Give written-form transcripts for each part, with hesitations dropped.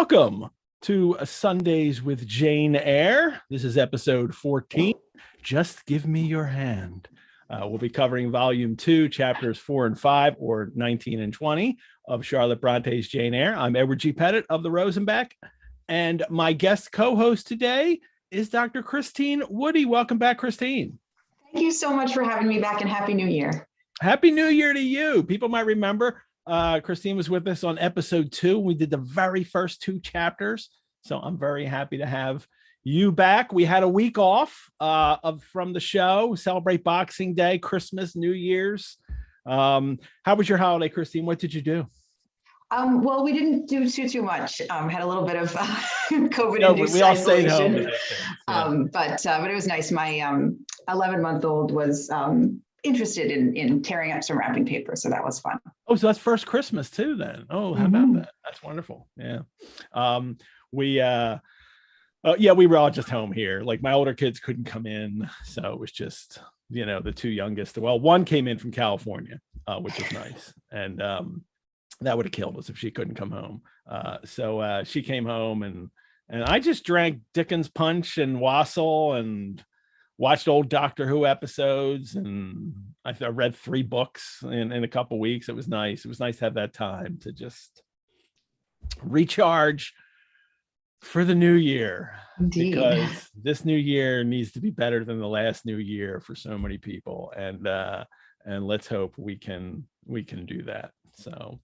Welcome to Sundays with Jane Eyre. This is episode 14. Just Give Me Your Hand. We'll be covering volume 2, chapters 4 and 5, or 19 and 20 of Charlotte Bronte's Jane Eyre. I'm Edward G. Pettit of the Rosenbach, and my guest co-host today is Dr. Christine Woody. Welcome back, Christine. Thank you so much for having me back, and Happy New Year. Happy New Year to you. People might remember Christine was with us on episode 2. We did the very first 2 chapters. So I'm very happy to have you back. We had a week off from the show, celebrate Boxing Day, Christmas, New Year's. How was your holiday, Christine? What did you do? Well, we didn't do too much. Had a little bit of COVID-induced no, we all stayed home. But it was nice. My 11-month-old was interested in tearing up some wrapping paper, so that was fun. Oh, so that's first Christmas too, then. Oh, how about that? That's wonderful. Yeah. We were all just home here. Like, my older kids couldn't come in, so it was just, the 2 youngest. Well, one came in from California, which is nice, and that would have killed us if she couldn't come home. So she came home, and I just drank Dickens Punch and wassail and watched old Doctor Who episodes, and I read 3 books in a couple weeks. It was nice. It was nice to have that time to just recharge for the new year. Indeed. Because this new year needs to be better than the last new year for so many people, and let's hope we can do that. So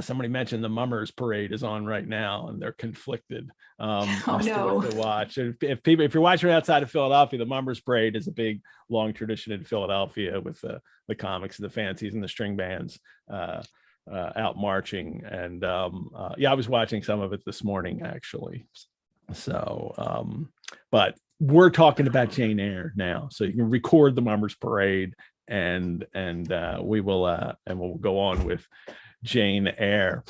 somebody mentioned the Mummers Parade is on right now, and they're conflicted as to what to watch. If you're watching outside of Philadelphia, the Mummers Parade is a big, long tradition in Philadelphia with the comics and the fancies and the string bands out marching. And I was watching some of it this morning, actually. So, but we're talking about Jane Eyre now, so you can record the Mummers Parade, and we'll go on with Jane Eyre.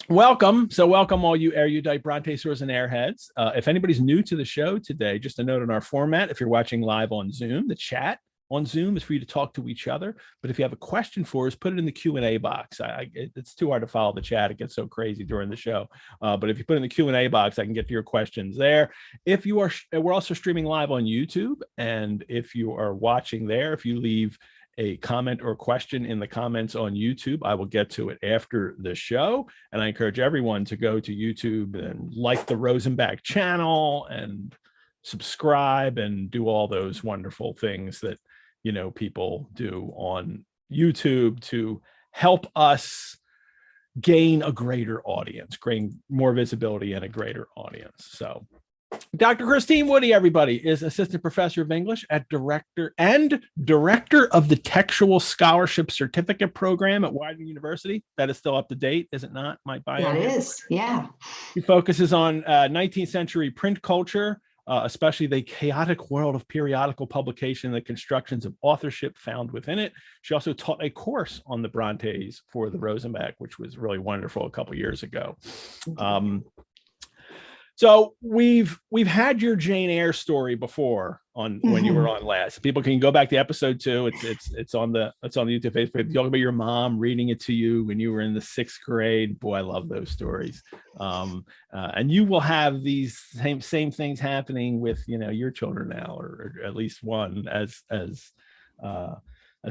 Welcome all you erudite Brontesaurs and Airheads. If anybody's new to the show today, just a note on our format: if you're watching live on Zoom, the chat on Zoom is for you to talk to each other. But if you have a question for us, put it in the Q&A box. It's too hard to follow the chat. It gets so crazy during the show. But if you put it in the Q&A box, I can get to your questions there. We're also streaming live on YouTube. And if you are watching there, if you leave a comment or question in the comments on YouTube, I will get to it after the show. And I encourage everyone to go to YouTube and like the Rosenbach channel and subscribe and do all those wonderful things that people do on YouTube to help us gain a greater audience, gain more visibility and a greater audience. So Dr. Christine Woody, everybody, is assistant professor of English at director of the Textual Scholarship Certificate Program at Widener University. That is still up to date, is it not? My bio. That is, yeah. He focuses on 19th century print culture, especially the chaotic world of periodical publication and the constructions of authorship found within it. She also taught a course on the Brontes for the Rosenbach, which was really wonderful a couple years ago. So we've had your Jane Eyre story before on when you were on last. People can go back to episode 2. It's on the YouTube Facebook. Talk about your mom reading it to you when you were in the 6th grade. Boy, I love those stories. And you will have these same things happening with your children now, or at least one as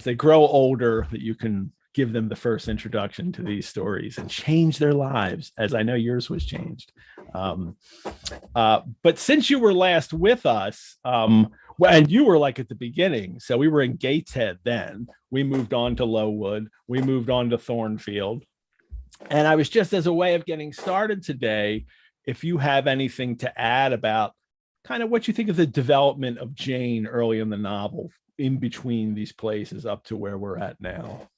they grow older, that you can give them the first introduction to these stories and change their lives, as I know yours was changed. But since you were last with us, and you were like at the beginning, so we were in Gateshead then, we moved on to Lowood, we moved on to Thornfield. And I was just, as a way of getting started today, if you have anything to add about kind of what you think of the development of Jane early in the novel, in between these places up to where we're at now.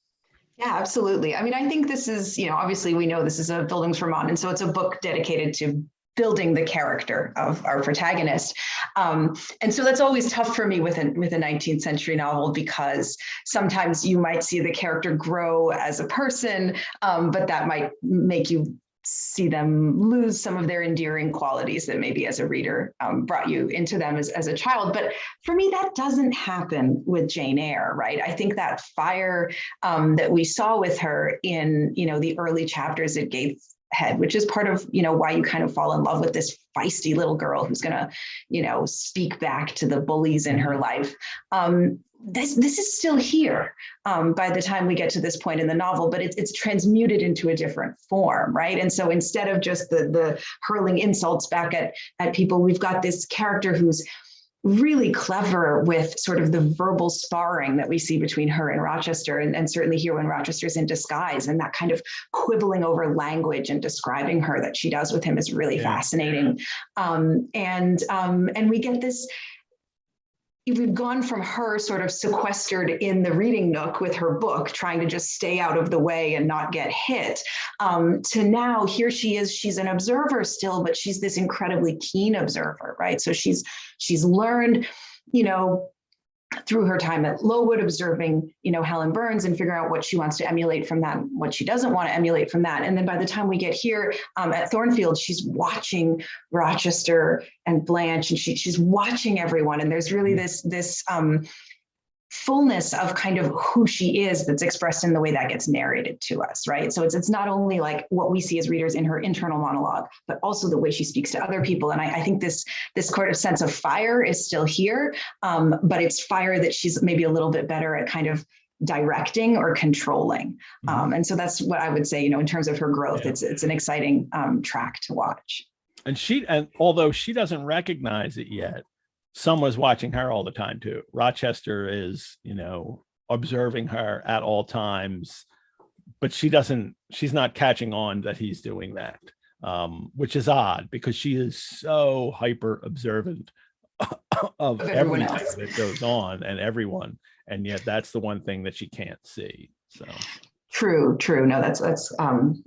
Yeah, absolutely. I mean, I think this is, obviously we know this is a Bildungsroman, and so it's a book dedicated to building the character of our protagonist. And so that's always tough for me with a 19th century novel, because sometimes you might see the character grow as a person, but that might make you see them lose some of their endearing qualities that maybe as a reader brought you into them as a child. But for me, that doesn't happen with Jane Eyre, right? I think that fire that we saw with her in, the early chapters at Gateshead, which is part of, why you kind of fall in love with this feisty little girl who's going to, speak back to the bullies in her life. This is still here by the time we get to this point in the novel, but it's transmuted into a different form, right? And so instead of just the hurling insults back at people, we've got this character who's really clever with sort of the verbal sparring that we see between her and Rochester, and certainly here when Rochester's in disguise, and that kind of quibbling over language and describing her that she does with him is really fascinating. And we get this. We've gone from her sort of sequestered in the reading nook with her book, trying to just stay out of the way and not get hit, to now here she is. She's an observer still, but she's this incredibly keen observer, right? So she's learned, through her time at Lowood, observing, Helen Burns and figuring out what she wants to emulate from that, what she doesn't want to emulate from that. And then by the time we get here at Thornfield, she's watching Rochester and Blanche, and she's watching everyone. And there's really this fullness of kind of who she is that's expressed in the way that gets narrated to us, right? So it's not only like what we see as readers in her internal monologue, but also the way she speaks to other people. And I think this sort of sense of fire is still here, but it's fire that she's maybe a little bit better at kind of directing or controlling. And so that's what I would say, in terms of her growth, it's an exciting track to watch. And although she doesn't recognize it yet, someone's watching her all the time too. Rochester is, observing her at all times, but she's not catching on that he's doing that, which is odd because she is so hyper observant of everything that goes on and everyone. And yet that's the one thing that she can't see. So. True. No, that's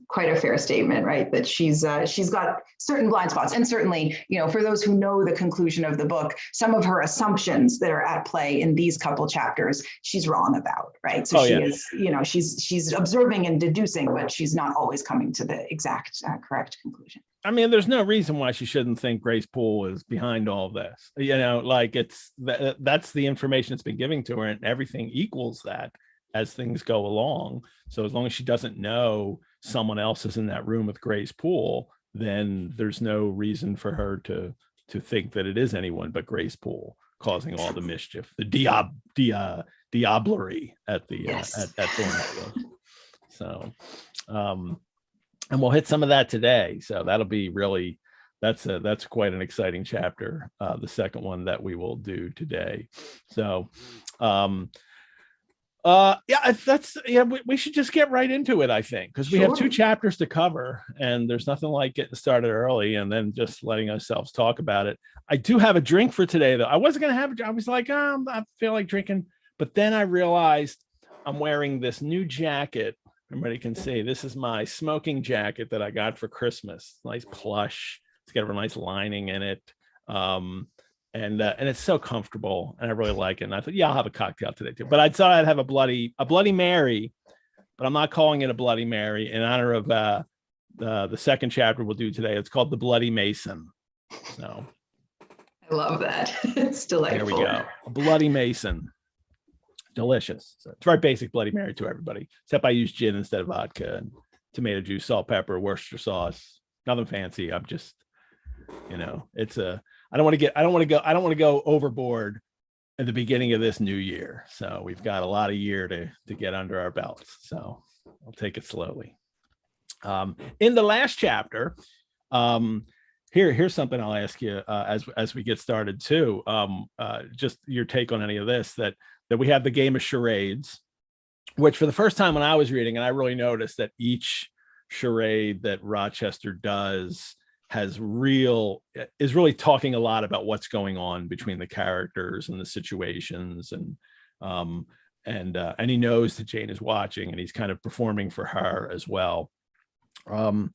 quite a fair statement, right? That she's got certain blind spots, and certainly, for those who know the conclusion of the book, some of her assumptions that are at play in these couple chapters, she's wrong about, right? So is, she's observing and deducing, but she's not always coming to the exact correct conclusion. I mean, there's no reason why she shouldn't think Grace Poole is behind all this. That's the information that's been given to her, and everything equals that as things go along. So as long as she doesn't know someone else is in that room with Grace Poole, then there's no reason for her to think that it is anyone but Grace Poole causing all the mischief, the diablerie at the at Thornfield. So and we'll hit some of that today. So that'll be really, that's quite an exciting chapter, the second one that we will do today. So we should just get right into it, I think, because we have 2 chapters to cover, and there's nothing like getting started early and then just letting ourselves talk about it. I do have a drink for today, though. I wasn't going to have it. I was like, I feel like drinking, but then I realized I'm wearing this new jacket. Everybody can see this is my smoking jacket that I got for Christmas. Nice plush. It's got a nice lining in it. And it's so comfortable, and I really like it. And I thought, I'll have a cocktail today too. But I thought I'd have a Bloody Mary, but I'm not calling it a Bloody Mary in honor of the second chapter we'll do today. It's called the Bloody Mason. So I love that. It's delightful. There we go. A Bloody Mason, delicious. So it's very basic Bloody Mary to everybody, except I use gin instead of vodka and tomato juice, salt, pepper, Worcester sauce. Nothing fancy. I'm just, it's a. I don't want to go overboard at the beginning of this new year. So we've got a lot of year to get under our belts. So I'll take it slowly. In the last chapter, here's something I'll ask you as we get started too. Just your take on any of this, that we have the game of charades, which for the first time when I was reading, and I really noticed that each charade that Rochester does is really talking a lot about what's going on between the characters and the situations, and he knows that Jane is watching, and he's kind of performing for her as well. And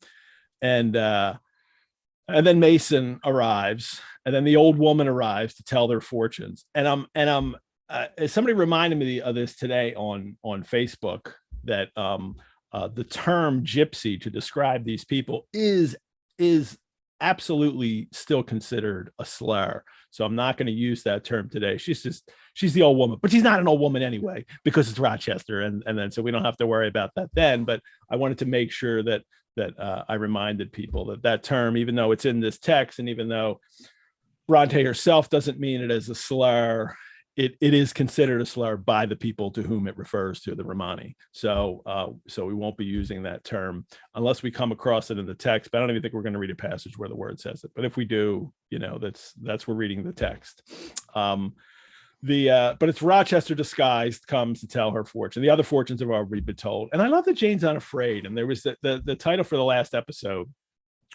then Mason arrives, and then the old woman arrives to tell their fortunes. And somebody reminded me of this today on Facebook, that the term gypsy to describe these people is absolutely still considered a slur. So I'm not going to use that term today. She's the old woman, but she's not an old woman anyway, because it's Rochester. And then, so we don't have to worry about that then, but I wanted to make sure that I reminded people that term, even though it's in this text, and even though Bronte herself doesn't mean it as a slur, it is considered a slur by the people to whom it refers to, the Romani. So we won't be using that term unless we come across it in the text. But I don't even think we're going to read a passage where the word says it. But if we do, that's we're reading the text. But it's Rochester disguised comes to tell her fortune. The other fortunes have already been told. And I love that Jane's unafraid. And there was the title for the last episode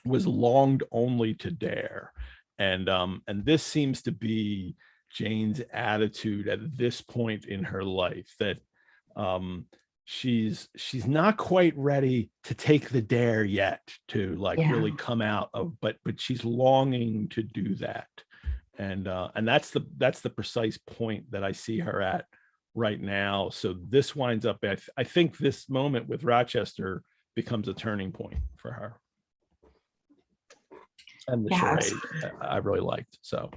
was Longed Only to Dare. And this seems to be Jane's attitude at this point in her life, that she's not quite ready to take the dare yet to really come out of, but she's longing to do that. And that's the precise point that I see her at right now. So this winds up, I think this moment with Rochester becomes a turning point for her. And the charade I really liked. So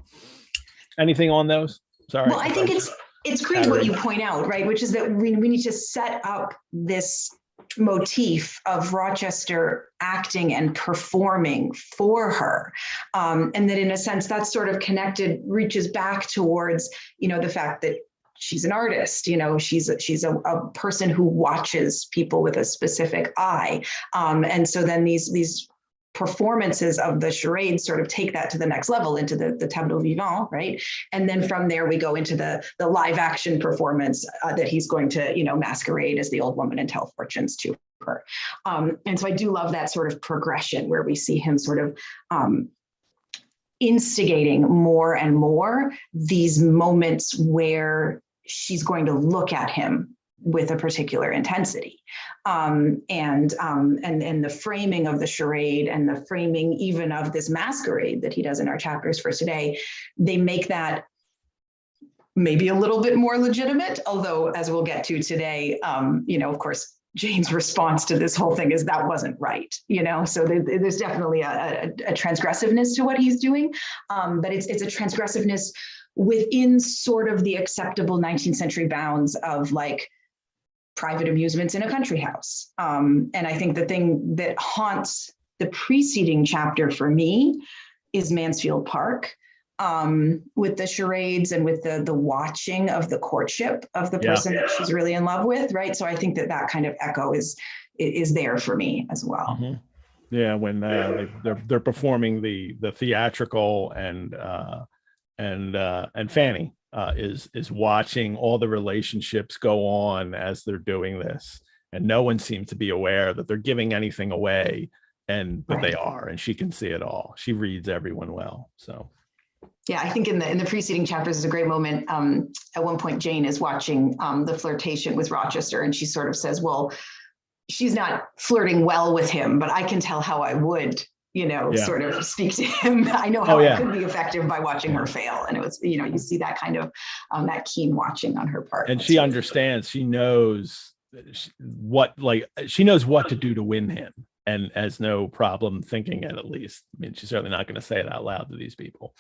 anything on those? Sorry. Well, I think it's great what you point out, right? Which is that we need to set up this motif of Rochester acting and performing for her. And that in a sense, that's sort of connected, reaches back towards, the fact that she's an artist, she's a person who watches people with a specific eye. And so then these performances of the charade sort of take that to the next level into the tableau vivant, right? And then from there we go into the live action performance that he's going to, masquerade as the old woman and tell fortunes to her. And so I do love that sort of progression where we see him sort of instigating more and more these moments where she's going to look at him with a particular intensity. And the framing of the charade and the framing even of this masquerade that he does in our chapters for today, they make that maybe a little bit more legitimate, although as we'll get to today, of course, Jane's response to this whole thing is that wasn't right, so there's definitely a transgressiveness to what he's doing, but it's a transgressiveness within sort of the acceptable 19th century bounds of private amusements in a country house. And I think the thing that haunts the preceding chapter for me is Mansfield Park, with the charades and with the watching of the courtship of the person that she's really in love with, right? So I think that kind of echo is there for me as well. Mm-hmm. Yeah, when they're performing the theatrical and Fanny is watching all the relationships go on as they're doing this, and no one seems to be aware that they're giving anything away, but they are, and she can see it all. She reads everyone well. So yeah, I think in the preceding chapters is a great moment. At one point, Jane is watching the flirtation with Rochester, and she sort of says, well, she's not flirting well with him, but I can tell how I would sort of speak to him. I know how it could be effective by watching her fail. And it was, you see that kind of that keen watching on her part. And she understands, she knows what to do to win him, and has no problem thinking it, at least. I mean, she's certainly not going to say it out loud to these people.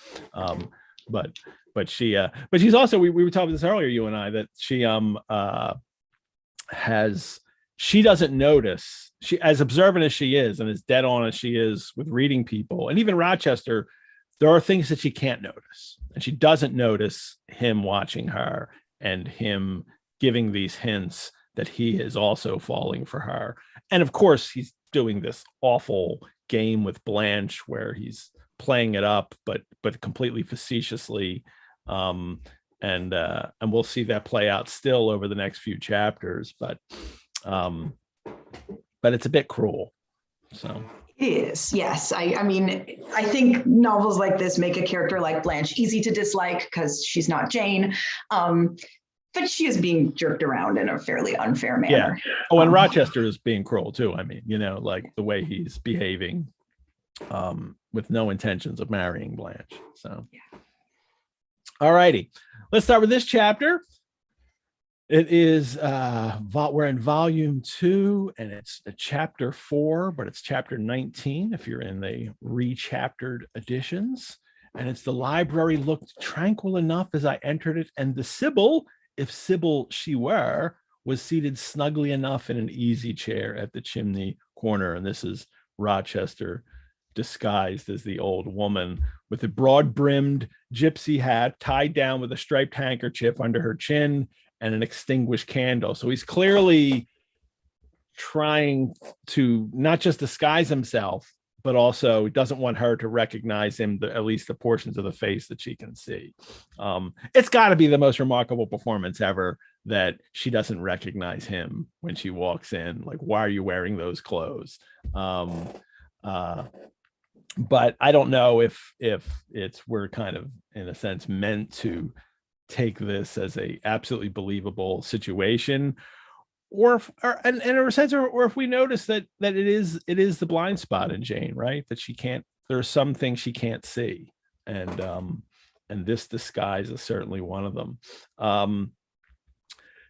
But she's also, we were talking about this earlier, you and I, that she doesn't notice, she, as observant as she is and as dead on as she is with reading people, and even Rochester, there are things that she can't notice. And she doesn't notice him watching her and him giving these hints that he is also falling for her. And of course, he's doing this awful game with Blanche where he's playing it up, but completely facetiously. And we'll see that play out still over the next few chapters, but it's a bit cruel. So it is, yes. I mean, I think novels like this make a character like Blanche easy to dislike because she's not Jane, but she is being jerked around in a fairly unfair manner. Yeah. Oh, and Rochester is being cruel too. I mean, like the way he's behaving, with no intentions of marrying Blanche. So, all righty, let's start with this chapter. It is, we're in volume 2, and it's chapter 4, but it's chapter 19 if you're in the rechaptered editions. And it's the library looked tranquil enough as I entered it, and the Sibyl, if Sibyl she were, was seated snugly enough in an easy chair at the chimney corner. And this is Rochester disguised as the old woman with a broad-brimmed gypsy hat tied down with a striped handkerchief under her chin and an extinguished candle. So he's clearly trying to not just disguise himself, but also doesn't want her to recognize him, at least the portions of the face that she can see. It's got to be the most remarkable performance ever that she doesn't recognize him when she walks in. Like, why are you wearing those clothes? But I don't know if we're kind of, in a sense, meant to take this as a absolutely believable situation, or in a sense, or if we notice that it is the blind spot in Jane, right? That she can't, there are some things she can't see, and this disguise is certainly one of them.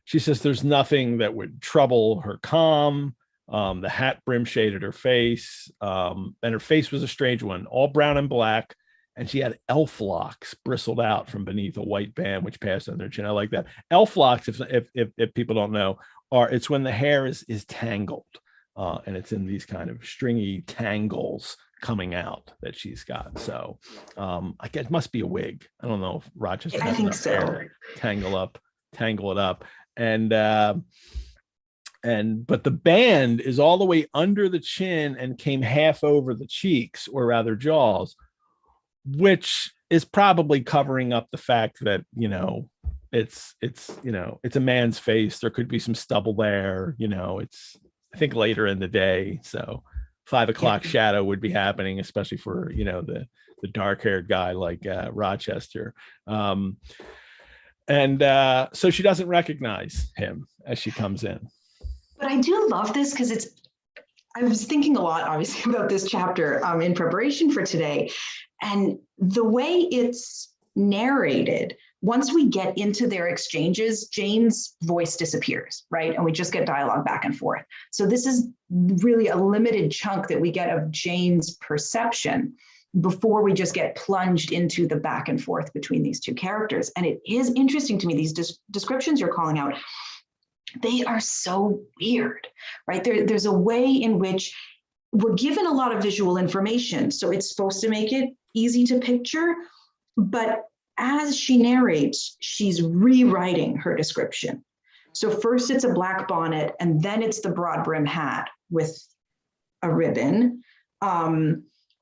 She says there's nothing that would trouble her calm. The hat brim shaded her face, and her face was a strange one, all brown and black. And she had elf locks bristled out from beneath a white band which passed under her chin. I like that. Elf locks, if people don't know, it's when the hair is tangled, and it's in these kind of stringy tangles coming out that she's got. So I guess it must be a wig. I don't know if Rochester I think so. Hair, tangle it up, and but the band is all the way under the chin and came half over the cheeks, or rather jaws, which is probably covering up the fact that, it's a man's face. There could be some stubble there, it's, I think, later in the day. So 5 o'clock shadow would be happening, especially for, the dark haired guy like Rochester. So she doesn't recognize him as she comes in. But I do love this because I was thinking a lot, obviously, about this chapter in preparation for today. And the way it's narrated, once we get into their exchanges, Jane's voice disappears, right? And we just get dialogue back and forth. So this is really a limited chunk that we get of Jane's perception before we just get plunged into the back and forth between these two characters. And it is interesting to me, these descriptions you're calling out, they are so weird, right? There's a way in which we're given a lot of visual information. So it's supposed to make it easy to picture, but as she narrates, she's rewriting her description. So first it's a black bonnet, and then it's the broad brim hat with a ribbon.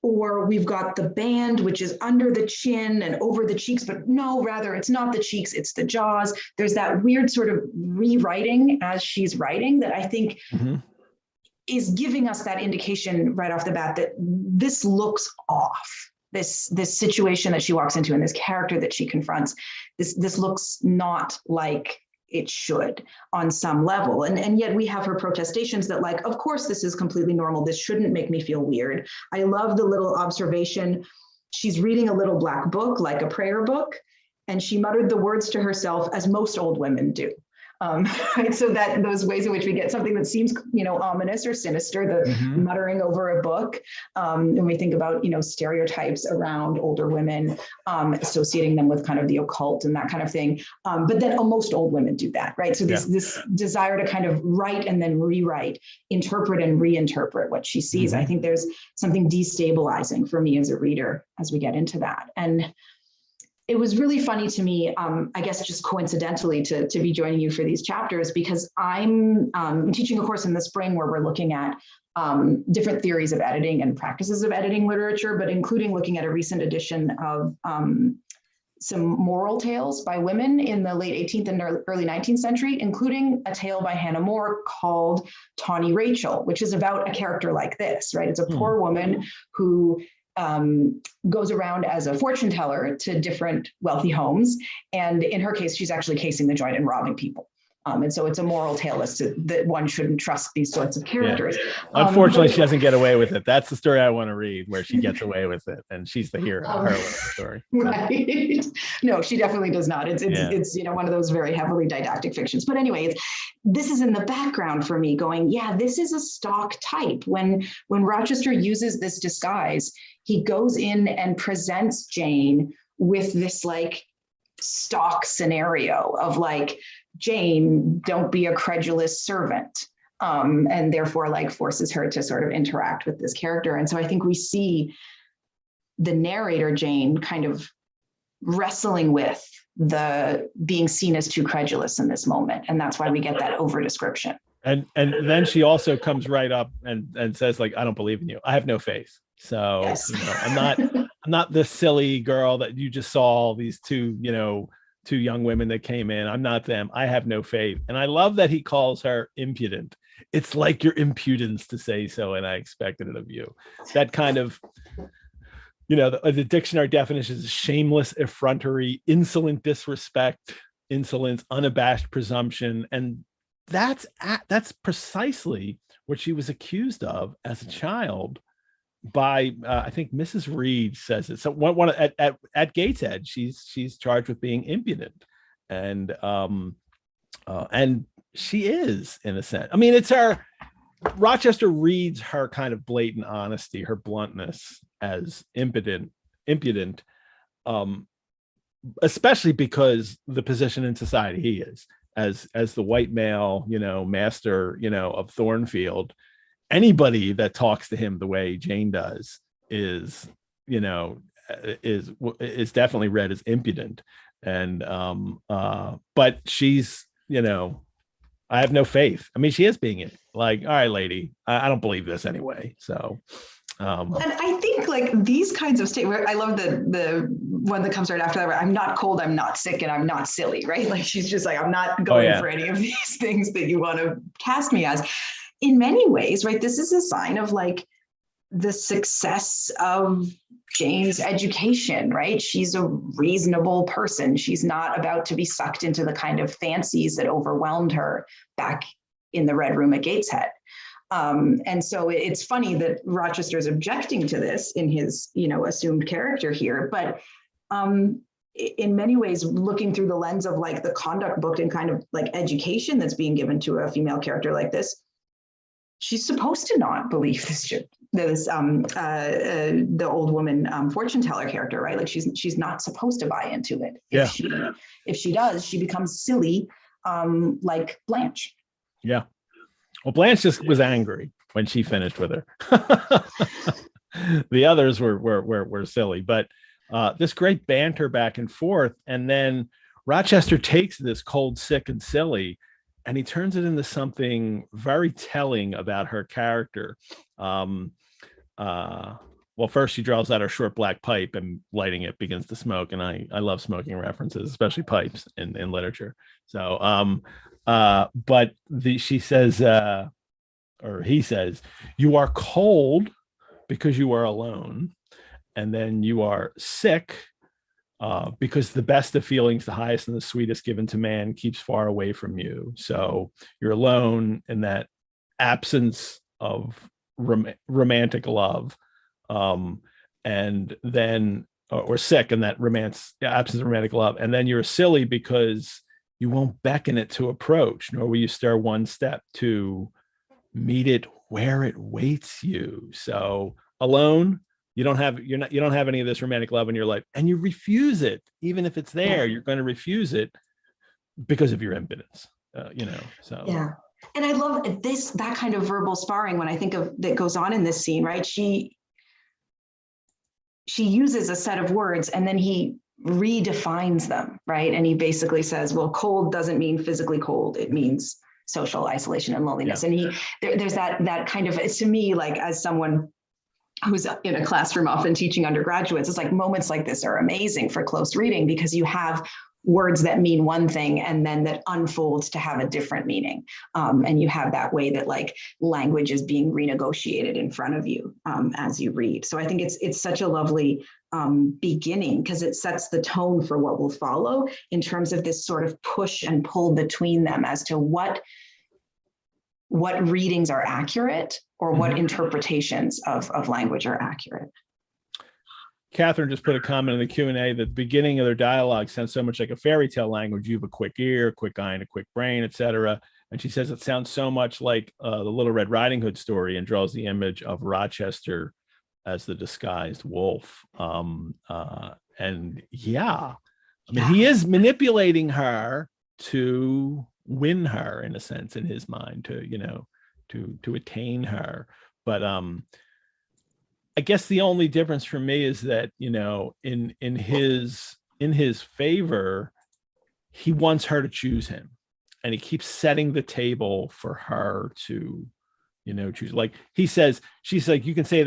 Or we've got the band, which is under the chin and over the cheeks, but no, rather it's not the cheeks, it's the jaws. There's that weird sort of rewriting as she's writing that I think is giving us that indication right off the bat that this looks off. This situation that she walks into and this character that she confronts, this looks not like it should on some level. And yet we have her protestations that, like, of course, this is completely normal. This shouldn't make me feel weird. I love the little observation. She's reading a little black book, like a prayer book, and she muttered the words to herself, as most old women do. Right? So that those ways in which we get something that seems, ominous or sinister, the muttering over a book. And we think about, stereotypes around older women, associating them with kind of the occult and that kind of thing. But then most old women do that, right? So this desire to kind of write and then rewrite, interpret and reinterpret what she sees. I think there's something destabilizing for me as a reader as we get into that. And it was really funny to me, I guess just coincidentally, to be joining you for these chapters, because I'm teaching a course in the spring where we're looking at different theories of editing and practices of editing literature, but including looking at a recent edition of some moral tales by women in the late 18th and early 19th century, including a tale by Hannah More called Tawny Rachel, which is about a character like this, right? It's a poor woman who goes around as a fortune teller to different wealthy homes. And in her case, she's actually casing the joint and robbing people. And so it's a moral tale as to that one shouldn't trust these sorts of characters. Unfortunately, she doesn't get away with it. That's the story I want to read, where she gets away with it, and she's the hero, heroine of the story. Right? No, she definitely does not. It's one of those very heavily didactic fictions. But anyway, this is in the background for me, going, yeah, this is a stock type. When Rochester uses this disguise, he goes in and presents Jane with this like stock scenario of like, Jane, don't be a credulous servant, and therefore like forces her to sort of interact with this character. And so I think we see the narrator, Jane, kind of wrestling with the being seen as too credulous in this moment. And that's why we get that over description. And then she also comes right up and says, like, I don't believe in you. I have no faith. So yes. I'm not the silly girl that you just saw, these two young women that came in. I'm not them. I have no faith. And I love that he calls her impudent. It's like your impudence to say so, and I expected it of you. That kind of, the dictionary definition is shameless effrontery, insolent disrespect, insolence, unabashed presumption. And that's precisely what she was accused of as a child by I think Mrs. Reed says it. So one at Gateshead, she's charged with being impudent, and she is, in a sense. I mean, it's her. Rochester reads her kind of blatant honesty, her bluntness, as impudent, especially because the position in society he is as the white male, master, of Thornfield. Anybody that talks to him the way Jane does is definitely read as impudent. And but she's, I have no faith. I mean, she is being like, all right, lady, I don't believe this anyway. So and I think like these kinds of statements, I love the one that comes right after that, where I'm not cold, I'm not sick, and I'm not silly, right? Like she's just like, I'm not going for any of these things that you want to cast me as. In many ways, right, this is a sign of like the success of Jane's education, right? She's a reasonable person. She's not about to be sucked into the kind of fancies that overwhelmed her back in the Red Room at Gateshead. And so it's funny that Rochester is objecting to this in his, assumed character here, but in many ways, looking through the lens of like the conduct book and kind of like education that's being given to a female character like this, she's supposed to not believe the old woman fortune teller character, right? Like she's not supposed to buy into it. If she does, she becomes silly, like Blanche. Yeah. Well, Blanche just was angry when she finished with her. The others were silly, but this great banter back and forth, and then Rochester takes this cold, sick, and silly, and he turns it into something very telling about her character. Well, first she draws out her short black pipe and lighting it begins to smoke. And I love smoking references, especially pipes in literature. So, but she says, or he says, you are cold because you are alone. And then you are sick because the best of feelings, the highest and the sweetest given to man, keeps far away from you. So you're alone in that absence of romantic love, and then or sick in that absence of romantic love. And then you're silly because you won't beckon it to approach, nor will you stir one step to meet it where it waits you. So alone, you don't have any of this romantic love in your life, and you refuse it. Even if it's there, you're going to refuse it because of your impotence, so. Yeah. And I love that kind of verbal sparring when I think of that goes on in this scene, right? She uses a set of words and then he redefines them, right? And he basically says, well, cold doesn't mean physically cold. It means social isolation and loneliness. Yeah. And there's that kind of, to me, like as someone who's in a classroom often teaching undergraduates, it's like moments like this are amazing for close reading because you have words that mean one thing and then that unfolds to have a different meaning. And you have that way that like language is being renegotiated in front of you as you read. So I think it's such a lovely beginning, because it sets the tone for what will follow in terms of this sort of push and pull between them as to what readings are accurate or what interpretations of language are accurate. Catherine just put a comment in the Q&A that the beginning of their dialogue sounds so much like a fairy tale language. You have a quick ear, quick eye, and a quick brain, etc. And she says it sounds so much like the Little Red Riding Hood story, and draws the image of Rochester as the disguised wolf. And yeah, I mean, he is manipulating her to win her, in a sense, in his mind, to attain her. But I guess the only difference for me is that, in his favor, he wants her to choose him, and he keeps setting the table for her to, choose. Like she's like, you can say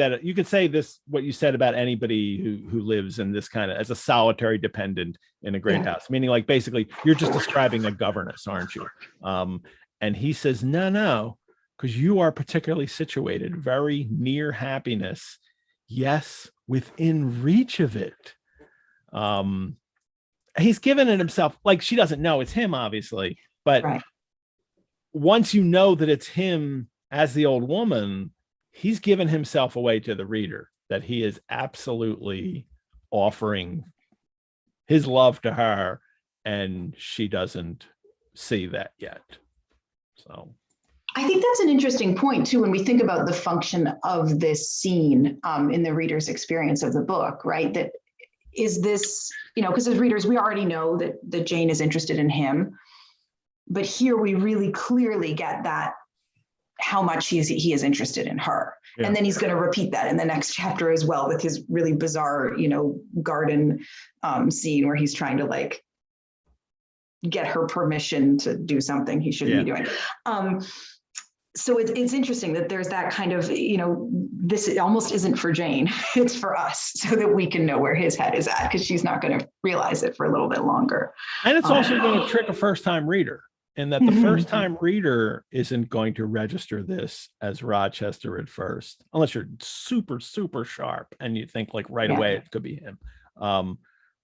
this, what you said about anybody who lives in this kind of as a solitary dependent in a great house, meaning like basically you're just describing a governess, aren't you? And he says, no, because you are particularly situated very near happiness. Yes, within reach of it. He's given it himself. Like, she doesn't know it's him, obviously, but once you know that it's him as the old woman, he's given himself away to the reader, that he is absolutely offering his love to her, and she doesn't see that yet. So I think that's an interesting point too, when we think about the function of this scene in the reader's experience of the book, right? That is this, because as readers, we already know that Jane is interested in him, but here we really clearly get that, how much he is interested in her. Yeah. And then he's going to repeat that in the next chapter as well, with his really bizarre, garden scene where he's trying to like get her permission to do something he shouldn't be doing. So it's interesting that there's that kind of, this almost isn't for Jane, it's for us, so that we can know where his head is at, because she's not going to realize it for a little bit longer. And it's also going to trick a first-time reader, in that the first-time reader isn't going to register this as Rochester at first, unless you're super, super sharp and you think like right away it could be him.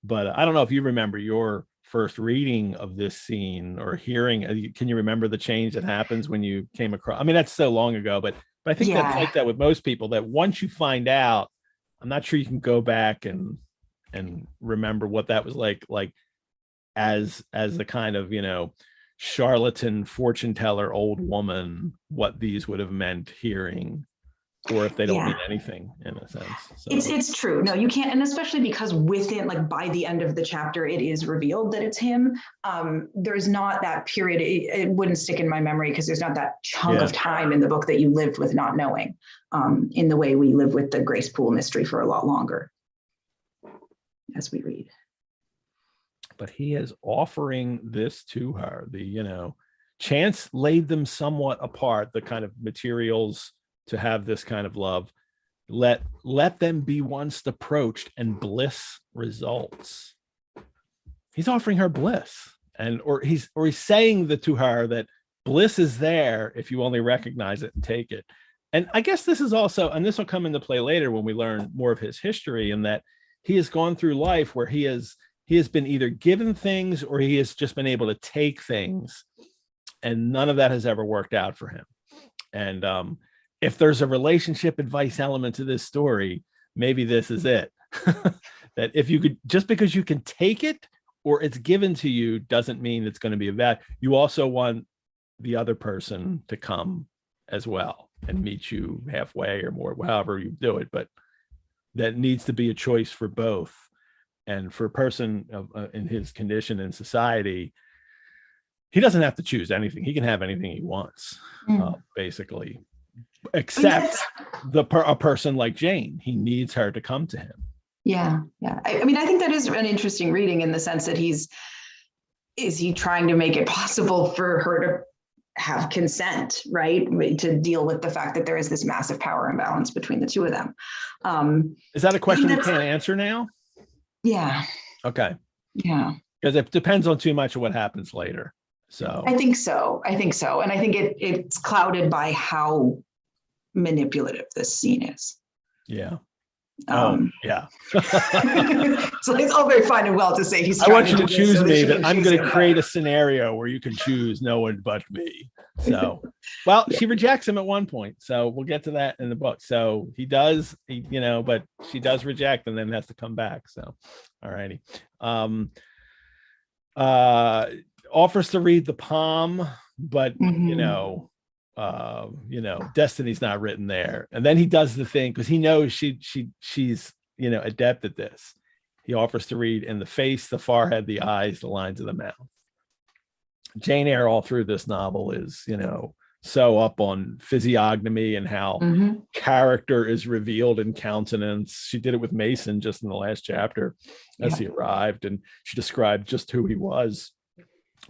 But I don't know if you remember your first reading of this scene or hearing. Can you remember the change that happens when you came across? I mean, that's so long ago, but I think that's like that with most people, that once you find out, I'm not sure you can go back and remember what that was like as the kind of, charlatan fortune teller old woman, what these would have meant hearing, or if they don't mean anything, in a sense. So. It's true. No, you can't. And especially because within, like, by the end of the chapter, it is revealed that it's him. There's not that period. It wouldn't stick in my memory because there's not that chunk of time in the book that you lived with not knowing, in the way we live with the Grace Pool mystery for a lot longer as we read. But he is offering this to her. The, chance laid them somewhat apart, the kind of materials to have this kind of love. Let them be once approached, and bliss results. He's offering her bliss, or he's saying to her that bliss is there if you only recognize it and take it. And I guess this is also, and this will come into play later when we learn more of his history, in that he has gone through life where he has been either given things or he has just been able to take things, and none of that has ever worked out for him. And if there's a relationship advice element to this story, maybe this is it. That if you could, just because you can take it or it's given to you, doesn't mean it's going to be a bad. You also want the other person to come as well and meet you halfway or more, however you do it. But that needs to be a choice for both. And for a person in his condition in society, he doesn't have to choose anything. He can have anything he wants, basically, except a person like Jane. He needs her to come to him. Yeah. I mean, I think that is an interesting reading, in the sense that is he trying to make it possible for her to have consent, right? To deal with the fact that there is this massive power imbalance between the two of them. Is that a question you can't answer now? Yeah. Okay. Yeah. Because it depends on too much of what happens later. So I think so. And I think it's clouded by how manipulative this scene is. Yeah. Yeah. So it's all very fine and well to say he's I want you to choose so me, that I'm going to create a scenario where you can choose no one but me. So, well, she rejects him at one point. So we'll get to that in the book. So he does, but she does reject and then has to come back. So, all righty. Offers to read the palm, but destiny's not written there. And then he does the thing because he knows she's adept at this. He offers to read in the face, the forehead, the eyes, the lines of the mouth. Jane Eyre all through this novel is, so up on physiognomy and how character is revealed in countenance. She did it with Mason just in the last chapter as he arrived, and she described just who he was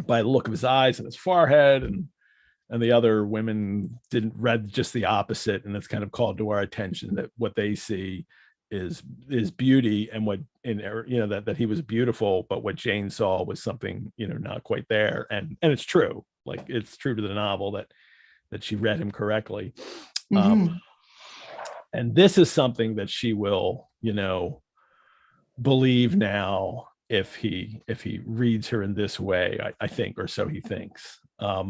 by the look of his eyes and his forehead, and the other women read just the opposite, and it's kind of called to our attention that what they see is beauty, and that he was beautiful, but what Jane saw was something not quite there, and it's true. Like, it's true to the novel that she read him correctly. And this is something that she will believe now if he reads her in this way, I think, or so he thinks. I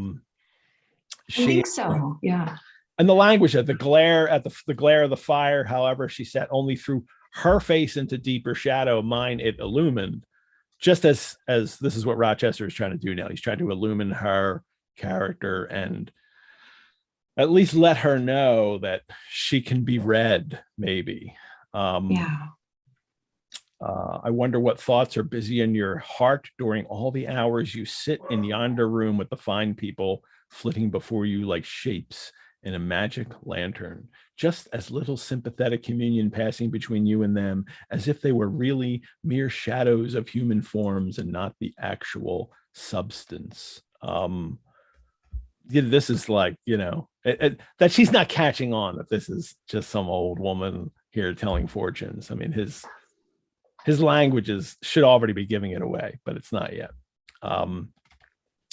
think so, yeah. And the language of the glare of the fire, however, she set only through her face into deeper shadow, mine it illumined. Just as this is what Rochester is trying to do now. He's trying to illumine her character and at least let her know that she can be read, maybe. I wonder what thoughts are busy in your heart during all the hours you sit in yonder room with the fine people flitting before you like shapes in a magic lantern, just as little sympathetic communion passing between you and them, as if they were really mere shadows of human forms and not the actual substance. This is like, that she's not catching on that this is just some old woman here telling fortunes. I mean, his languages should already be giving it away, but it's not yet. And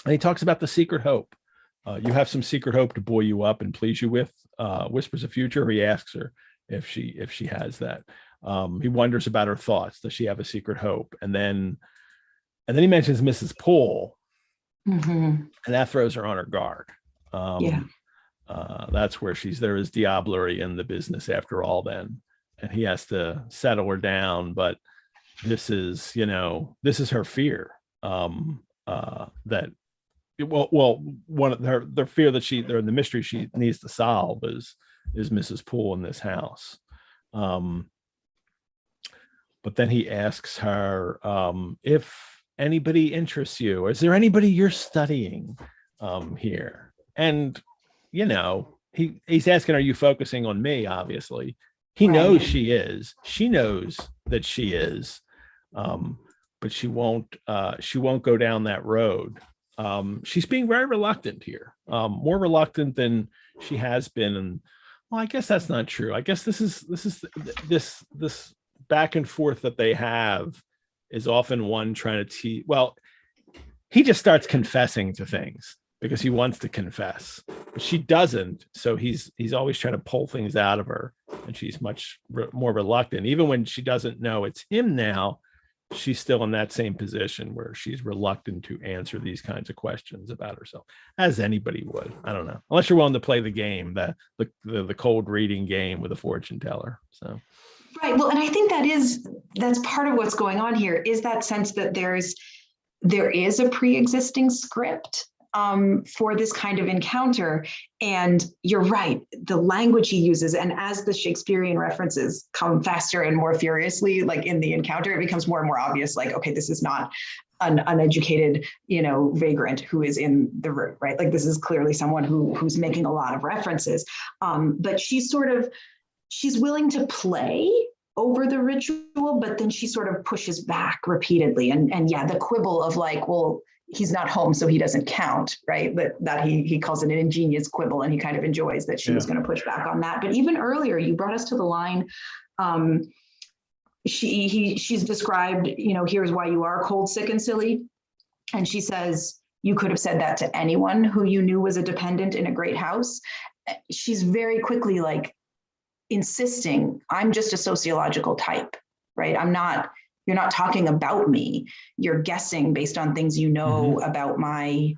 he talks about the secret hope. You have some secret hope to buoy you up and please you with, whispers a future. He asks her if she has that. He wonders about her thoughts. Does she have a secret hope? And then he mentions Mrs. Poole, and that throws her on her guard. That's where there is diablerie in the business after all then, and he has to settle her down. But this is her fear, that one of their fear that the mystery she needs to solve is Mrs. Poole in this house. But then he asks her if anybody interests you, or is there anybody you're studying here? And he's asking, are you focusing on me? Obviously he knows she is. She knows that she is, but she won't go down that road. She's being very reluctant here, more reluctant than she has been. And well, I guess that's not true. I guess this back and forth that they have is often one trying to he just starts confessing to things because he wants to confess, but she doesn't. So he's always trying to pull things out of her, and she's much more reluctant. Even when she doesn't know it's him now, she's still in that same position where she's reluctant to answer these kinds of questions about herself, as anybody would. I don't know, unless you're willing to play the game, the cold reading game with a fortune teller. So, right. Well, and I think that's part of what's going on here, is that sense that there is a pre-existing script for this kind of encounter. And you're right, the language he uses, and as the Shakespearean references come faster and more furiously, like in the encounter, it becomes more and more obvious, like, okay, this is not an uneducated, vagrant who is in the room, right? Like, this is clearly someone who's making a lot of references. But she's willing to play over the ritual, but then she sort of pushes back repeatedly. And the quibble of like, well, he's not home, so he doesn't count, right? That he calls it an ingenious quibble, and he kind of enjoys that she was going to push back on that. But even earlier, you brought us to the line, she's described, here's why you are cold, sick, and silly. And she says, you could have said that to anyone who you knew was a dependent in a great house. She's very quickly like, insisting I'm just a sociological type, right? You're not talking about me. You're guessing based on things you know about my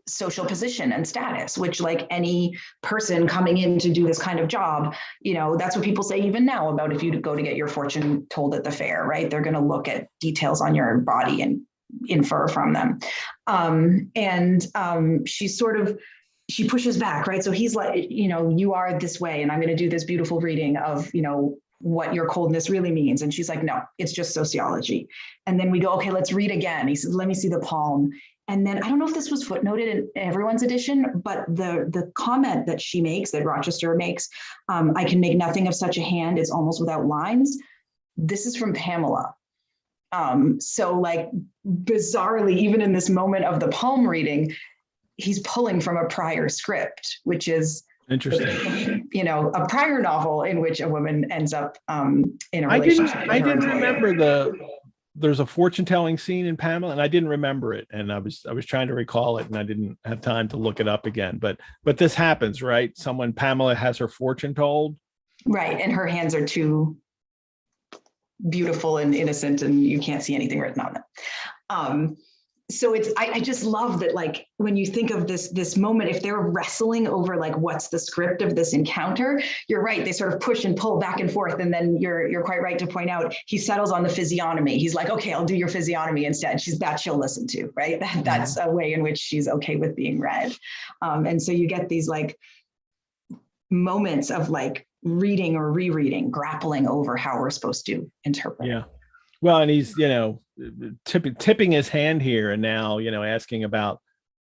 social position and status, which, like any person coming in to do this kind of job, that's what people say even now about if you go to get your fortune told at the fair, right? They're going to look at details on your body and infer from them. She pushes back, right? So he's like, you are this way, and I'm going to do this beautiful reading of, what your coldness really means. And she's like, no, it's just sociology. And then we go, okay, let's read again. He says, let me see the palm. And then I don't know if this was footnoted in everyone's edition, but the comment that she makes, that Rochester makes, I can make nothing of such a hand, it's almost without lines. This is from Pamela. So like bizarrely, even in this moment of the palm reading, he's pulling from a prior script, which is interesting. A prior novel in which a woman ends up in a relationship. I didn't remember there's a fortune telling scene in Pamela, and I didn't remember it. And I was trying to recall it, and I didn't have time to look it up again. But this happens, right? Pamela has her fortune told. Right. And her hands are too beautiful and innocent, and you can't see anything written on them. So I just love that, like, when you think of this moment, if they're wrestling over like what's the script of this encounter, you're right, they sort of push and pull back and forth, and then you're quite right to point out he settles on the physiognomy. He's like, okay, I'll do your physiognomy instead. She'll listen to, right? That's a way in which she's okay with being read. And so you get these like moments of like reading or rereading, grappling over how we're supposed to interpret. Yeah. Well, and he's, tipping his hand here, and now, asking about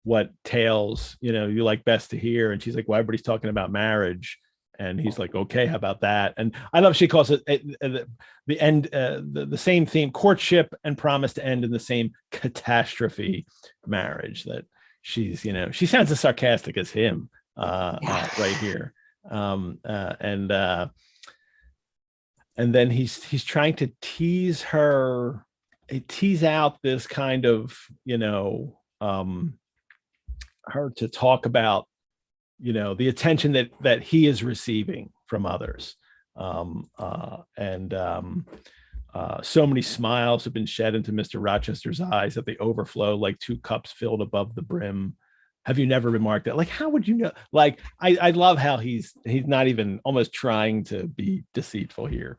what tales, you like best to hear. And she's like, well, everybody's talking about marriage. And he's like, okay, how about that? And I love, she calls it the end, the same theme, courtship and promise to end in the same catastrophe marriage, that she's, she sounds as sarcastic as him right here. And then he's trying to tease out this kind of, her to talk about, the attention that he is receiving from others. So many smiles have been shed into Mr. Rochester's eyes that they overflow like two cups filled above the brim. Have you never remarked that? Like, how would you know? Like, I love how he's not even almost trying to be deceitful here.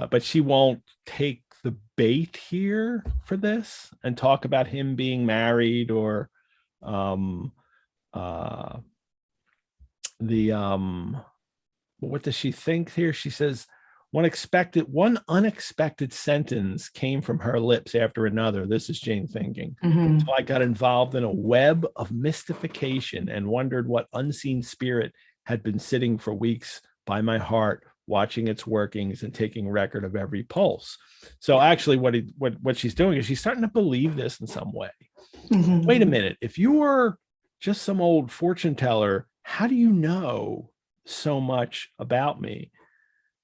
But she won't take the bait here for this and talk about him being married, or what does she think here? She says, one unexpected sentence came from her lips after another. This is Jane thinking. So I got involved in a web of mystification and wondered what unseen spirit had been sitting for weeks by my heart, watching its workings and taking record of every pulse. So actually what she's doing is she's starting to believe this in some way. Wait a minute. If you were just some old fortune teller, how do you know so much about me?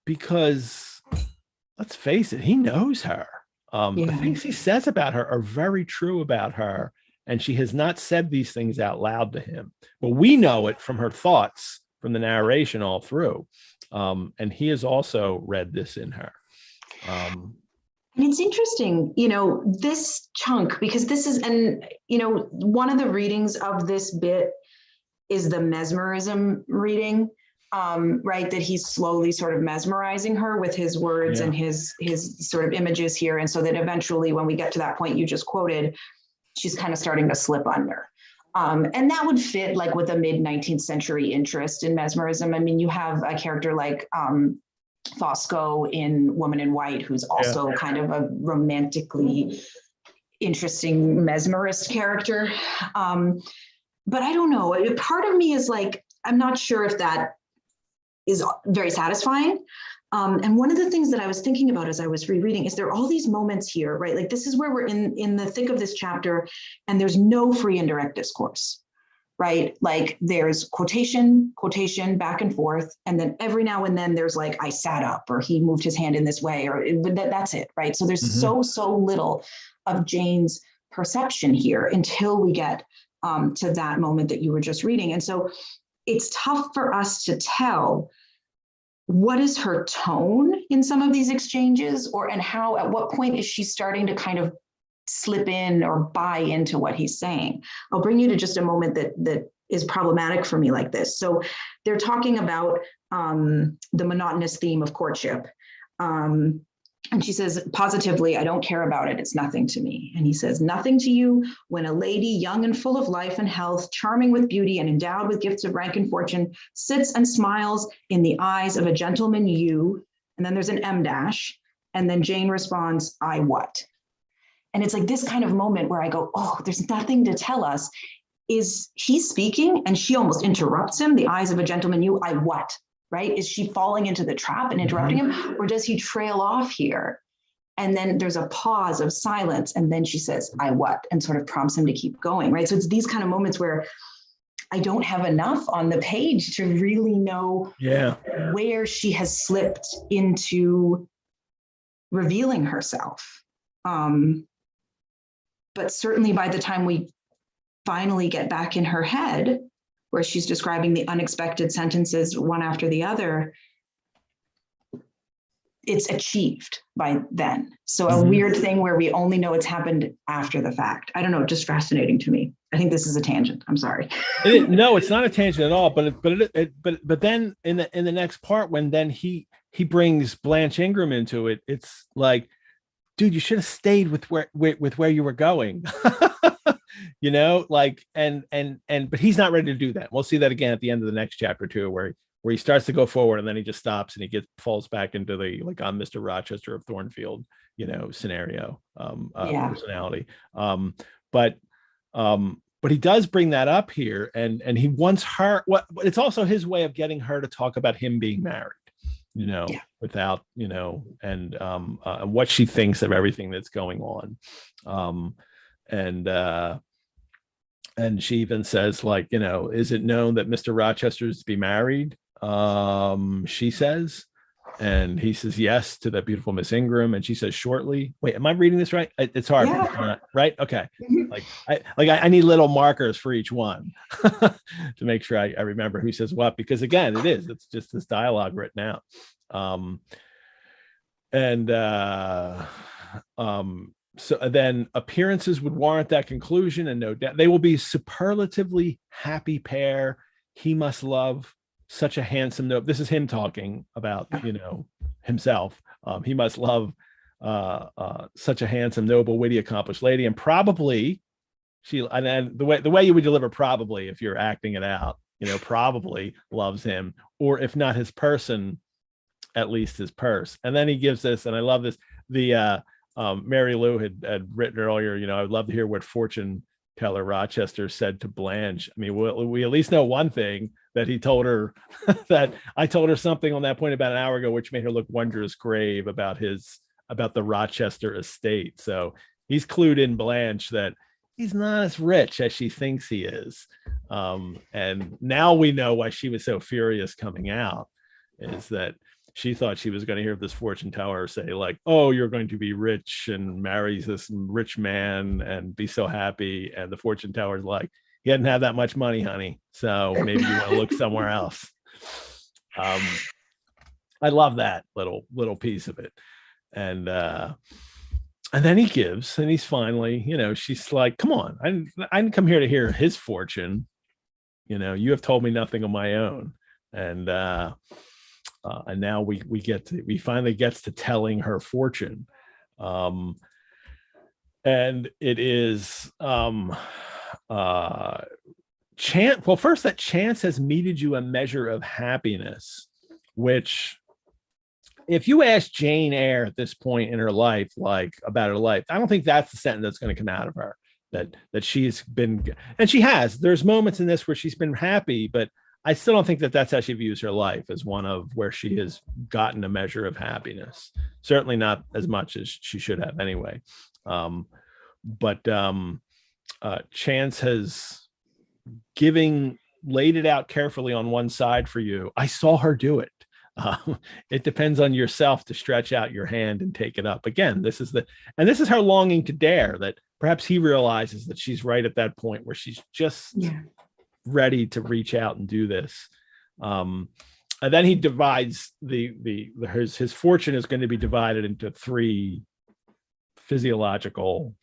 Because let's face it, he knows her. The things he says about her are very true about her, and she has not said these things out loud to him. But we know it from her thoughts, from the narration all through. And he has also read this in her. And it's interesting, this chunk, because this is, and, one of the readings of this bit is the mesmerism reading. Right, that he's slowly sort of mesmerizing her with his words and his sort of images here. And so that eventually, when we get to that point you just quoted, she's kind of starting to slip under. And that would fit like with a mid-19th century interest in mesmerism. I mean, you have a character like Fosco in Woman in White, who's also kind of a romantically interesting mesmerist character. But I don't know, part of me is like, I'm not sure if that is very satisfying. And one of the things that I was thinking about as I was rereading is there are all these moments here, right? Like this is where we're in the thick of this chapter, and there's no free indirect discourse, right? Like there's quotation, back and forth. And then every now and then there's like, I sat up, or he moved his hand in this way, but that's it, right? So there's so little of Jane's perception here until we get to that moment that you were just reading. And so it's tough for us to tell what is her tone in some of these exchanges, and how, at what point is she starting to kind of slip in or buy into what he's saying. I'll bring you to just a moment that is problematic for me like this. So they're talking about the monotonous theme of courtship. And she says, positively, I don't care about it. It's nothing to me. And he says, nothing to you when a lady young and full of life and health, charming with beauty and endowed with gifts of rank and fortune, sits and smiles in the eyes of a gentleman you, and then there's an M dash, and then Jane responds, I what? And it's like this kind of moment where I go, oh, there's nothing to tell us. Is he speaking? And she almost interrupts him, the eyes of a gentleman you, I what? Right? Is she falling into the trap and interrupting him? Or does he trail off here? And then there's a pause of silence. And then she says, I what? And sort of prompts him to keep going, right? So it's these kind of moments where I don't have enough on the page to really know where she has slipped into revealing herself. But certainly by the time we finally get back in her head, where she's describing the unexpected sentences one after the other, it's achieved by then. So a weird thing where we only know it's happened after the fact. I don't know, just fascinating to me. I think this is a tangent. I'm sorry. No, it's not a tangent at all. But then in the next part, when then he brings Blanche Ingram into it, it's like, dude, you should have stayed with where you were going. You know, like, but he's not ready to do that. We'll see that again at the end of the next chapter too, where he starts to go forward and then he just stops and he falls back into the, like, I'm Mr. Rochester of Thornfield, you know, scenario, personality. But he does bring that up here, and he wants her. It's also his way of getting her to talk about him being married, you know, without, you know, and what she thinks of everything that's going on. And she even says, like, you know, is it known that Mr. Rochester is to be married? She says, and he says yes to that beautiful Miss Ingram, and she says shortly. Wait, am I reading this right? It's hard, right? Okay. I need little markers for each one to make sure I remember who says what, because again, it's just this dialogue written out. So then appearances would warrant that conclusion, and no doubt they will be superlatively happy pair. He must love such a handsome noble. This is him talking about, you know, himself. He must love such a handsome, noble, witty, accomplished lady, and probably and the way you would deliver probably if you're acting it out, you know, probably loves him, or if not his person, at least his purse. And then he gives this, and I love this. Mary Lou had written earlier, you know, I would love to hear what fortune teller Rochester said to Blanche. I mean, we at least know one thing, that he told her that I told her something on that point about an hour ago, which made her look wondrous grave about the Rochester estate. So he's clued in Blanche that he's not as rich as she thinks he is. And now we know why she was so furious coming out, is that she thought she was going to hear this fortune teller say, like, oh, you're going to be rich and marry this rich man and be so happy. And the fortune teller's like, he hadn't had that much money, honey. So maybe you want to look somewhere else. I love that little piece of it. And then he gives, and he's finally, you know, she's like, come on, I didn't come here to hear his fortune. You know, you have told me nothing of my own. And now we finally gets to telling her fortune. And it is chance. Well, first, that chance has meted you a measure of happiness, which, if you ask Jane Eyre at this point in her life, like, about her life, I don't think that's the sentence that's going to come out of her, that she's been, and she has. There's moments in this where she's been happy, but I still don't think that that's how she views her life, as one of where she has gotten a measure of happiness. Certainly not as much as she should have anyway. But chance has laid it out carefully on one side for you. I saw her do it. It depends on yourself to stretch out your hand and take it up. Again, this is her longing to dare, that perhaps he realizes that she's right at that point where she's just ready to reach out and do this. And then he divides his fortune is going to be divided into 3 physiological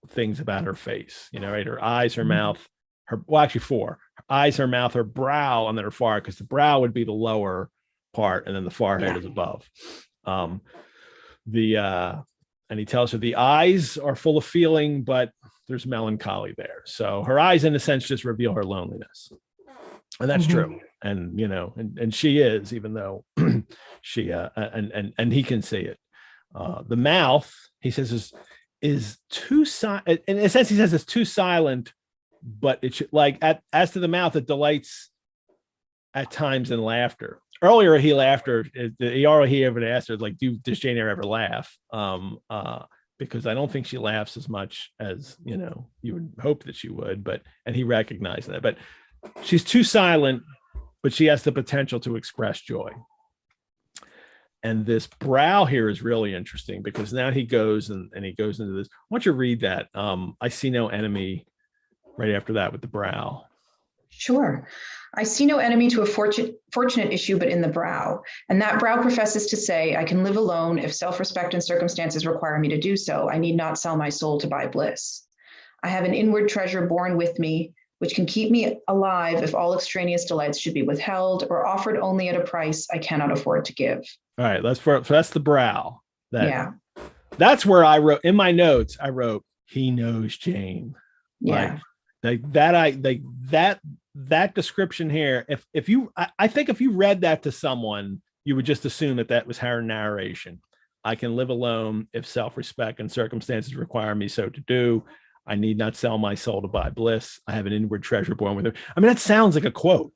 things about her face, right? Her eyes, her mouth, actually 4: her eyes, her mouth, her brow, and then her forehead, because the brow would be the lower part, and then the forehead is above. And he tells her the eyes are full of feeling, but there's melancholy there. So her eyes, in a sense, just reveal her loneliness. And that's true. And, and she is, even though she, and he can see it. The mouth, he says, is too silent. In a sense, he says it's too silent, but it should, as to the mouth, it delights at times in laughter. Earlier, he laughed her. He ever asked her, does Jane Eyre ever laugh? Because I don't think she laughs as much as, you would hope that she would, and he recognized that. But she's too silent, but she has the potential to express joy. And this brow here is really interesting, because now he goes and he goes into this. Why don't you read that? I see no enemy right after that with the brow. Sure. I see no enemy to a fortunate issue but in the brow. And that brow professes to say, I can live alone if self-respect and circumstances require me to do so. I need not sell my soul to buy bliss. I have an inward treasure born with me, which can keep me alive if all extraneous delights should be withheld or offered only at a price I cannot afford to give. All right, so that's the brow. That's where I wrote in my notes. I wrote, he knows Jane. Yeah. That description here. I think if you read that to someone, you would just assume that was her narration. I can live alone if self-respect and circumstances require me so to do. I need not sell my soul to buy bliss. I have an inward treasure born with her. I mean, that sounds like a quote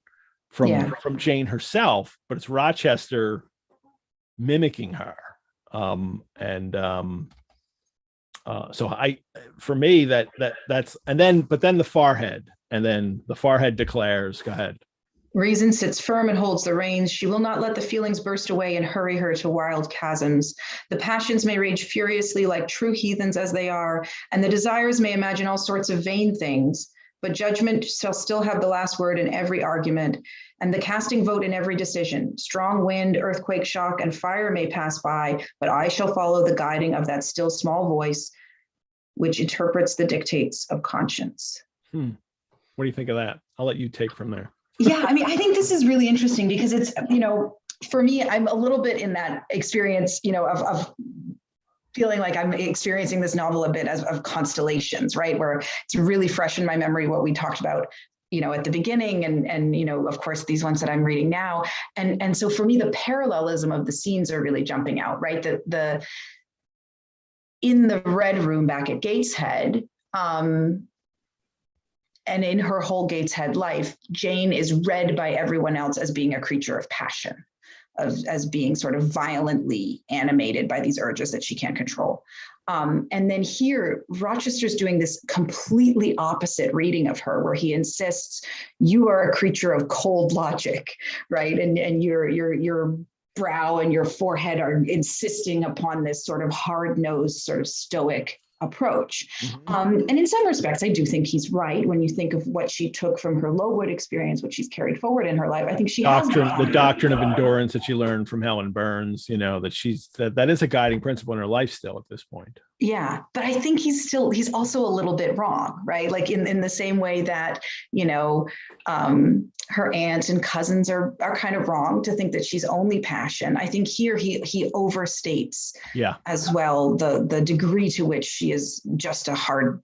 from Jane herself, but it's Rochester mimicking her. So for me, that's, but then the forehead, and then the forehead declares, go ahead. Reason sits firm and holds the reins. She will not let the feelings burst away and hurry her to wild chasms. The passions may rage furiously like true heathens as they are, and the desires may imagine all sorts of vain things, but judgment shall still have the last word in every argument, and the casting vote in every decision. Strong wind, earthquake, shock, and fire may pass by, but I shall follow the guiding of that still small voice, which interprets the dictates of conscience. What do you think of that? I'll let you take from there. Yeah, I mean, I think this is really interesting because it's, for me, I'm a little bit in that experience, of feeling like I'm experiencing this novel a bit of constellations, right? Where it's really fresh in my memory what we talked about, at the beginning and of course, these ones that I'm reading now. And so for me, the parallelism of the scenes are really jumping out, right? In the Red Room back at Gateshead, and in her whole Gateshead life, Jane is read by everyone else as being a creature of passion, as being sort of violently animated by these urges that she can't control. And then here, Rochester's doing this completely opposite reading of her, where he insists, you are a creature of cold logic, right? And your brow and your forehead are insisting upon this sort of hard-nosed, sort of stoic approach. And in some respects, I do think he's right when you think of what she took from her Lowood experience, what she's carried forward in her life. I think she has the doctrine of endurance that she learned from Helen Burns, that is a guiding principle in her life still at this point. Yeah, but I think he's also a little bit wrong, right? Like in the same way that, her aunts and cousins are kind of wrong to think that she's only passion. I think here he overstates as well the degree to which she is just a hard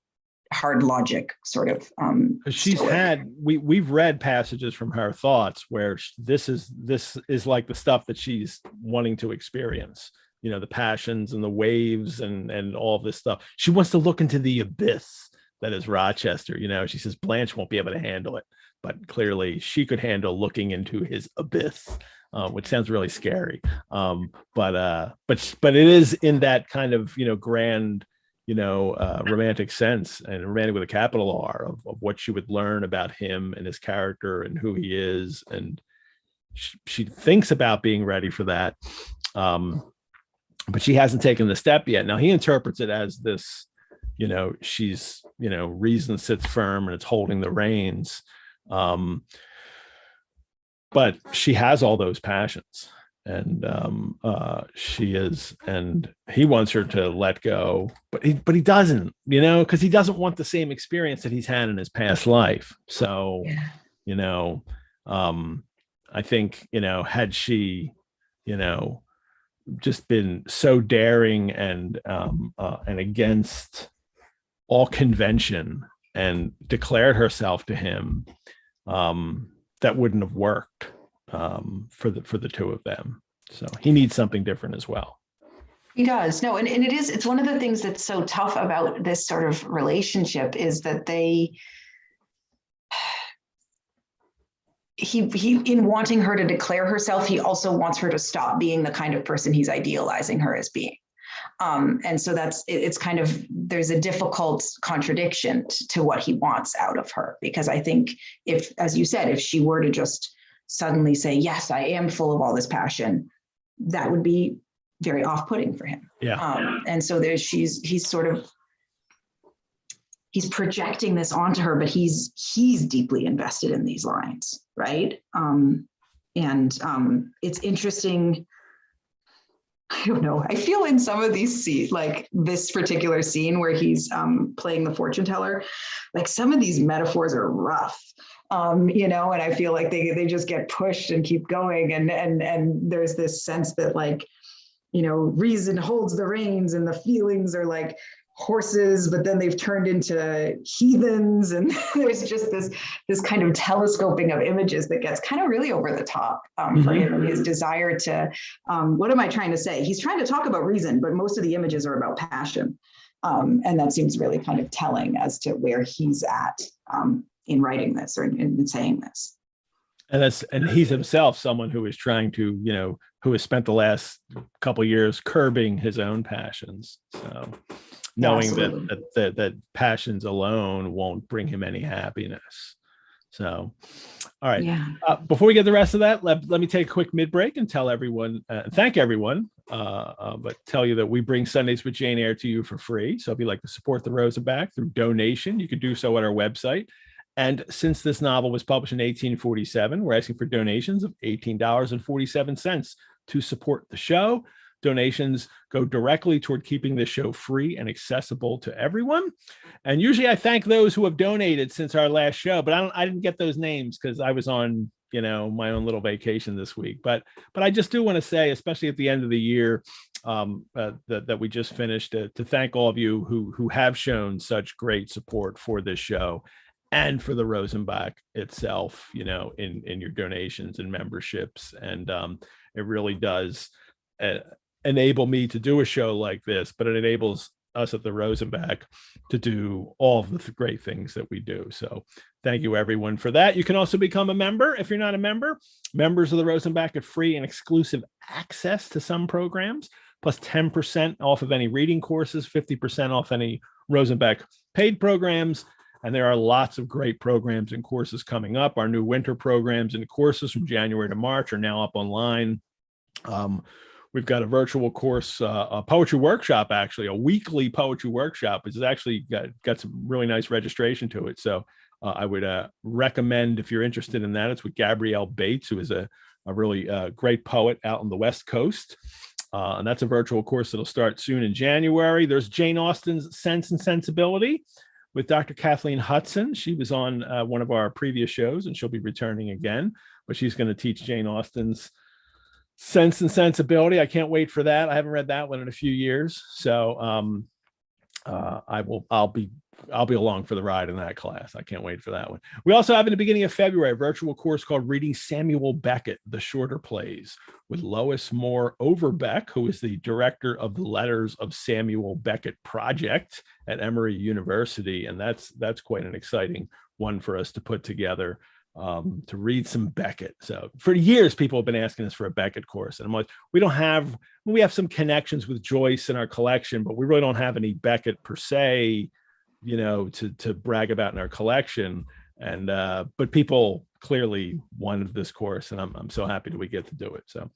logic sort of. She's we've read passages from her thoughts where this is like the stuff that she's wanting to experience. The passions and the waves and all of this stuff. She wants to look into the abyss that is Rochester. She says Blanche won't be able to handle it, but clearly she could handle looking into his abyss, which sounds really scary. But it is in that kind of grand, romantic sense, and romantic with a capital R, of what she would learn about him and his character and who he is, and she thinks about being ready for that. But she hasn't taken the step yet. Now he interprets it as this, she's, reason sits firm and it's holding the reins. But she has all those passions, and she is, and he wants her to let go, but he doesn't, because he doesn't want the same experience that he's had in his past life. So, I think, had she, just been so daring and against all convention and declared herself to him, that wouldn't have worked for the two of them. So he needs something different as well. He does. No, and it's one of the things that's so tough about this sort of relationship is that he in wanting her to declare herself, he also wants her to stop being the kind of person he's idealizing her as being. And so it's kind of, there's a difficult contradiction to what he wants out of her, because I think if, as you said, if she were to just suddenly say, yes, I am full of all this passion, that would be very off-putting for him. Yeah. And so he's projecting this onto her, but he's deeply invested in these lines, right? It's interesting. I don't know. I feel in some of these scenes, like this particular scene where he's playing the fortune teller, like some of these metaphors are rough, and I feel like they just get pushed and keep going. And there's this sense that, like, reason holds the reins and the feelings are like horses, but then they've turned into heathens, and there's just this kind of telescoping of images that gets kind of really over the top for him, and his desire to what am I trying to say? He's trying to talk about reason, but most of the images are about passion, and that seems really kind of telling as to where he's at in writing this or in saying this. And he's himself someone who is trying to, who has spent the last couple of years curbing his own passions. So knowing that passions alone won't bring him any happiness. So, all right. Yeah. Before we get the rest of that, let me take a quick mid-break and tell everyone, thank everyone, but tell you that we bring Sundays with Jane Eyre to you for free. So if you'd like to support the Rosenbach through donation, you can do so at our website. And since this novel was published in 1847, we're asking for donations of $18.47 to support the show. Donations go directly toward keeping this show free and accessible to everyone. And usually I thank those who have donated since our last show, but I didn't get those names because I was on, my own little vacation this week. But I just do want to say, especially at the end of the year that we just finished, to thank all of you who have shown such great support for this show and for the Rosenbach itself, in your donations and memberships. And it really does enable me to do a show like this, but it enables us at the Rosenbach to do all of the great things that we do. So thank you everyone for that. You can also become a member if you're not a member. Members of the Rosenbach get free and exclusive access to some programs, plus 10% off of any reading courses, 50% off any Rosenbach paid programs. And there are lots of great programs and courses coming up. Our new winter programs and courses from January to March are now up online. We've got a virtual course, a poetry workshop, actually, a weekly poetry workshop, which has actually got some really nice registration to it. So I would recommend, if you're interested in that, it's with Gabrielle Bates, who is a really great poet out on the West Coast. And that's a virtual course that'll start soon in January. There's Jane Austen's Sense and Sensibility with Dr. Kathleen Hudson. She was on one of our previous shows, and she'll be returning again, but she's going to teach Jane Austen's Sense and Sensibility. I can't wait for that. I haven't read that one in a few years, so I'll be along for the ride in that class. I can't wait for that one. We also have in the beginning of February a virtual course called Reading Samuel Beckett, the Shorter Plays, with Lois Moore Overbeck, who is the director of the Letters of Samuel Beckett Project at Emory University, and that's quite an exciting one for us to put together. To read some Beckett. So for years, people have been asking us for a Beckett course. And I'm like, we have some connections with Joyce in our collection, but we really don't have any Beckett per se, to brag about in our collection. And, but people clearly wanted this course, and I'm so happy that we get to do it. So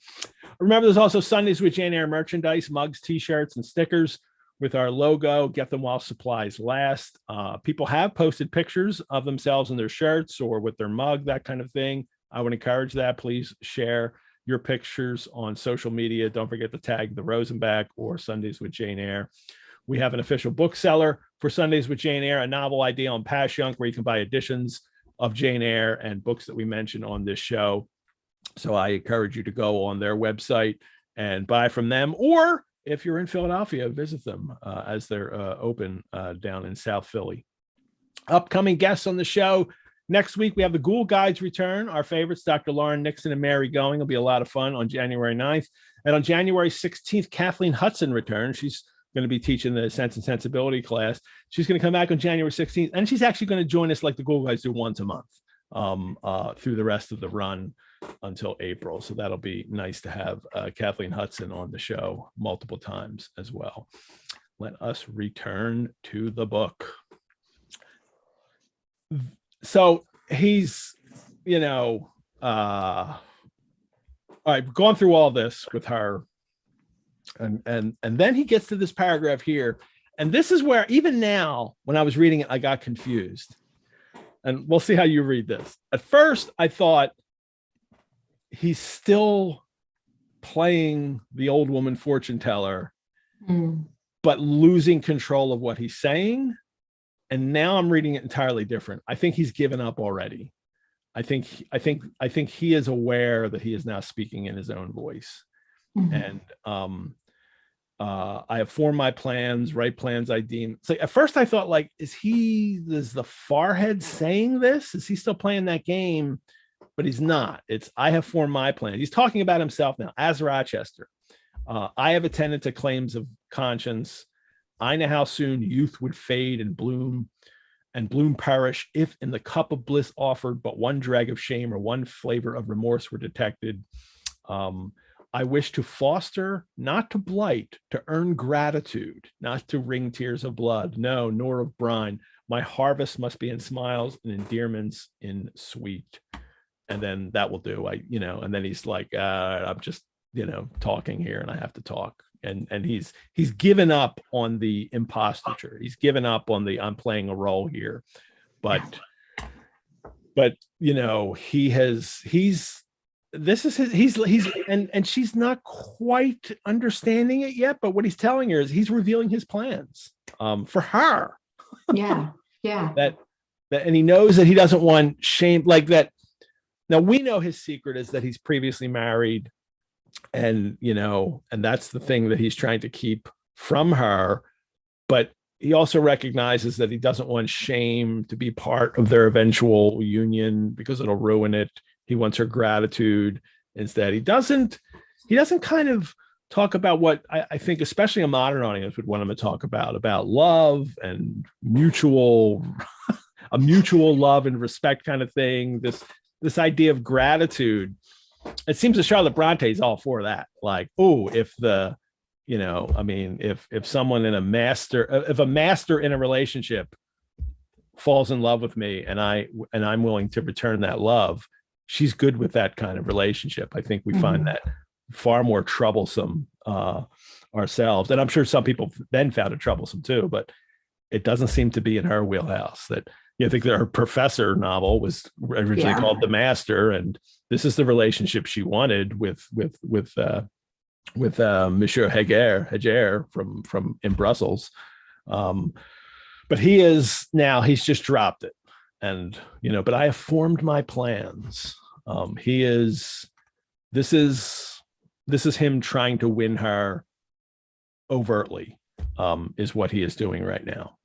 remember, there's also Sundays with Jane Eyre merchandise, mugs, t-shirts, and stickers. with our logo. Get them while supplies last. People have posted pictures of themselves in their shirts or with their mug, that kind of thing. I would encourage that. Please share your pictures on social media. Don't forget to tag the Rosenbach or Sundays with Jane Eyre. We have an official bookseller for Sundays with Jane Eyre, a novel idea on Passyunk, where you can buy editions of Jane Eyre and books that we mentioned on this show. So I encourage you to go on their website and buy from them, or if you're in Philadelphia, visit them as they're open down in South Philly. Upcoming guests on the show. Next week, we have the Ghoul Guides return. Our favorites, Dr. Lauren Nixon and Mary Going. It'll be a lot of fun on January 9th. And on January 16th, Kathleen Hudson returns. She's going to be teaching the Sense and Sensibility class. She's going to come back on January 16th, and she's actually going to join us like the Ghoul Guides do once a month through the rest of the run until April. So that'll be nice to have Kathleen Hudson on the show multiple times as well. Let us return to the book. So he's, all right, gone through all this with her. And then he gets to this paragraph here. And this is where, even now, when I was reading it, I got confused. And we'll see how you read this. At first, I thought he's still playing the old woman fortune teller, but losing control of what he's saying. And now I'm reading it entirely different. I think he's given up already. I think he is aware that he is now speaking in his own voice. And I have formed my plans, right plans I deem. So at first I thought, like, is the Farhead saying this? Is he still playing that game? But he's not. It's, I have formed my plans. He's talking about himself now as Rochester. I have attended to claims of conscience. I know how soon youth would fade and bloom perish if in the cup of bliss offered but one drag of shame or one flavor of remorse were detected. I wish to foster, not to blight, to earn gratitude, not to wring tears of blood, no, nor of brine. My harvest must be in smiles and endearments in sweet. And then that will do. And then he's like, I'm just, talking here and I have to talk. And he's given up on the impostature. He's given up on the I'm playing a role here. But and she's not quite understanding it yet, but what he's telling her is he's revealing his plans for her. Yeah. that and he knows that he doesn't want shame like that. Now we know his secret is that he's previously married, and that's the thing that he's trying to keep from her. But he also recognizes that he doesn't want shame to be part of their eventual union because it'll ruin it. He wants her gratitude instead. He doesn't kind of talk about what I think, especially a modern audience would want him to talk about love and a mutual love and respect kind of thing. This idea of gratitude. It seems that Charlotte Bronte is all for that. Like, if someone if a master in a relationship falls in love with me and I'm willing to return that love, she's good with that kind of relationship. I think we find that far more troublesome ourselves. And I'm sure some people then found it troublesome too, but it doesn't seem to be in her wheelhouse. That I think that her Professor novel was originally called The Master, and this is the relationship she wanted with Monsieur Heger from in Brussels. But he's just dropped it. And, but I have formed my plans. This is him trying to win her overtly, is what he is doing right now.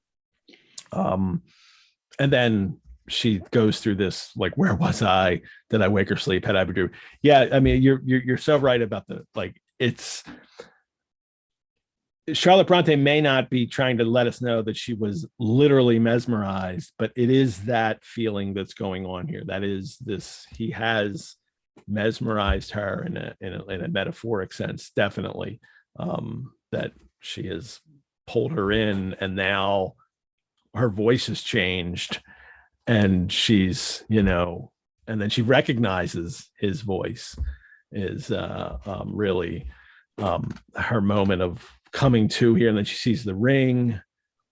And then she goes through this, like, where was I? Did I wake or sleep? Had I been doing? Yeah. I mean, you're so right about it's Charlotte Bronte may not be trying to let us know that she was literally mesmerized, but it is that feeling that's going on here. That is this, he has mesmerized her in a metaphoric sense, definitely, that she has pulled her in, and now her voice has changed, and she's, and then she recognizes his voice is really her moment of coming to here, and then she sees the ring.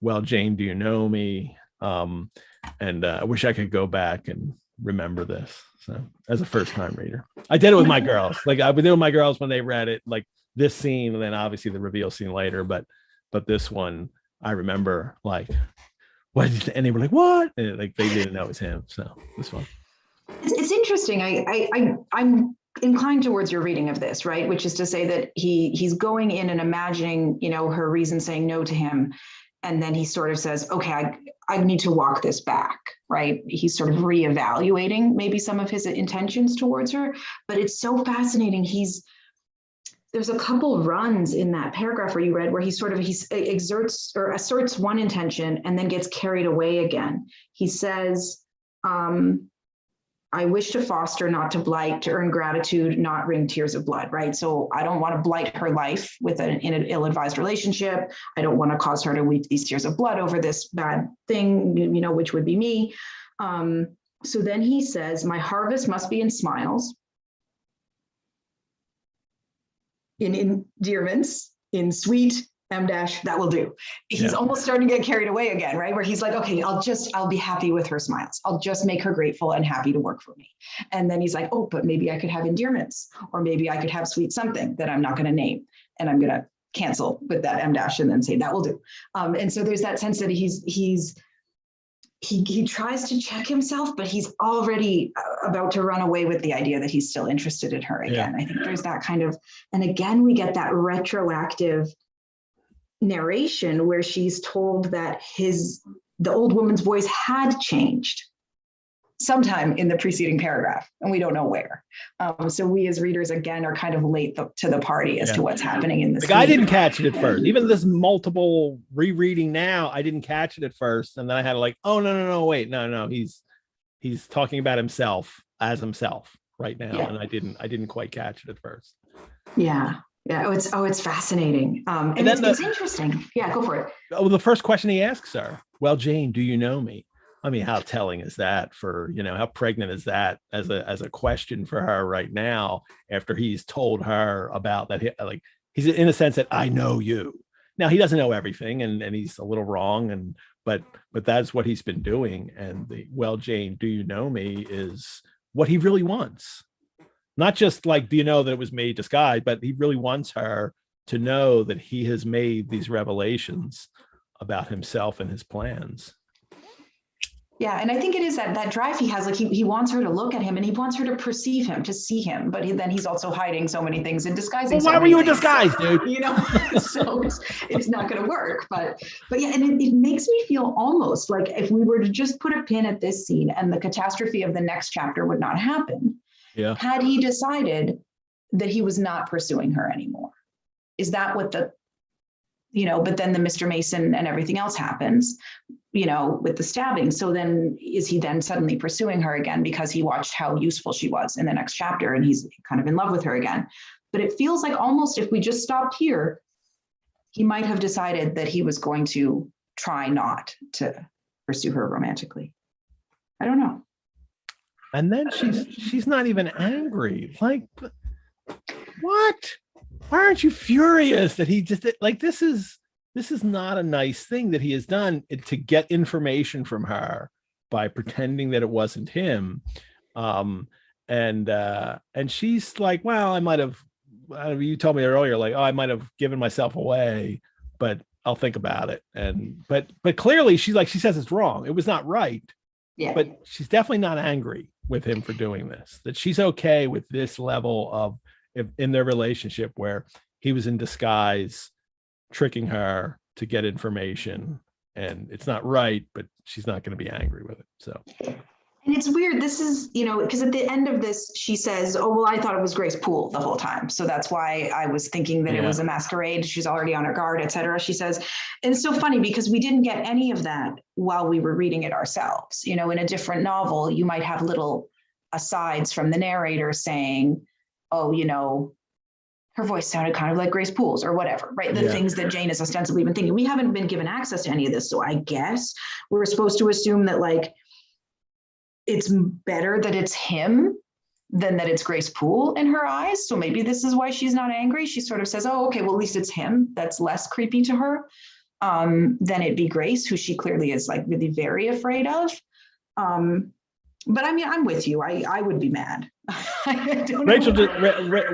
Well, Jane, do you know me? And I wish I could go back and remember this. So as a first time reader, I did it with my girls. Like I would do it with my girls when they read it, like this scene, and then obviously the reveal scene later. But this one, I remember like, what? And they were like, what? And like they didn't know it was him. So this one. It's interesting. I'm inclined towards your reading of this, right? Which is to say that he's going in and imagining, her reason saying no to him. And then he sort of says, okay, I need to walk this back, right? He's sort of reevaluating maybe some of his intentions towards her, but it's so fascinating. There's a couple runs in that paragraph where you read where he exerts or asserts one intention and then gets carried away again. He says, I wish to foster, not to blight, to earn gratitude, not wring tears of blood, right? So I don't want to blight her life in an ill-advised relationship. I don't want to cause her to weep these tears of blood over this bad thing, which would be me. So then he says, my harvest must be in smiles, in endearments, in sweet, that will do. He's almost starting to get carried away again, right? Where he's like, okay, I'll be happy with her smiles. I'll just make her grateful and happy to work for me. And then he's like, oh, but maybe I could have endearments, or maybe I could have sweet something that I'm not going to name. And I'm going to cancel with that and then say that will do. And so there's that sense that he tries to check himself, but he's already about to run away with the idea that he's still interested in her again. I think there's that kind of, and again, we get that retroactive narration where she's told that the old woman's voice had changed sometime in the preceding paragraph, and we don't know where. So we as readers again are kind of late to the party as to what's happening in this. Like I didn't catch it at first. Even this multiple rereading now, I didn't catch it at first, and then I had to like, oh no, wait, no, he's talking about himself as himself right now, and I didn't quite catch it at first. Yeah. It's fascinating. And it's interesting. Yeah, go for it. Oh, the first question he asks her, well, Jane, do you know me? I mean, how telling is that for, how pregnant is that as a question for her right now, after he's told her about that, like he's in a sense that I know you. Now he doesn't know everything and he's a little wrong. But that's what he's been doing. And the, well, Jane, do you know me is what he really wants. Not just like, do you know that it was me disguised, but he really wants her to know that he has made these revelations about himself and his plans. Yeah, and I think it is that drive he has, like he wants her to look at him and he wants her to perceive him, to see him, but then he's also hiding so many things and disguising. Well, why were you in disguise, dude? So it's not going to work. But yeah, and it makes me feel almost like if we were to just put a pin at this scene and the catastrophe of the next chapter would not happen. Yeah. Had he decided that he was not pursuing her anymore? Is that what but then the Mr. Mason and everything else happens, with the stabbing. So then is he then suddenly pursuing her again because he watched how useful she was in the next chapter and he's kind of in love with her again? But it feels like almost if we just stopped here, he might have decided that he was going to try not to pursue her romantically. I don't know. And then she's not even angry. Like, what? Why aren't you furious that he just like this is not a nice thing that he has done to get information from her by pretending that it wasn't him. And she's like, well, I might have, you told me earlier, like, oh, I might have given myself away, but I'll think about it. But clearly she says it's wrong. It was not right. Yeah. But she's definitely not angry with him for doing this, that she's okay with this level of in their relationship where he was in disguise, tricking her to get information, and it's not right, but she's not going to be angry with it. So, and it's weird. This is, because at the end of this, she says, oh, well, I thought it was Grace Poole the whole time. So that's why I was thinking that it was a masquerade. She's already on her guard, et cetera. She says, and it's so funny because we didn't get any of that while we were reading it ourselves. In a different novel, you might have little asides from the narrator saying, oh, her voice sounded kind of like Grace Poole's or whatever, right? The things that Jane has ostensibly been thinking. We haven't been given access to any of this. So I guess we're supposed to assume that like, it's better that it's him than that it's Grace Poole in her eyes. So maybe this is why she's not angry. She sort of says, oh, okay, well, at least it's him. That's less creepy to her than it be Grace, who she clearly is like really very afraid of. But I mean, I'm with you. I would be mad. I don't Rachel, know.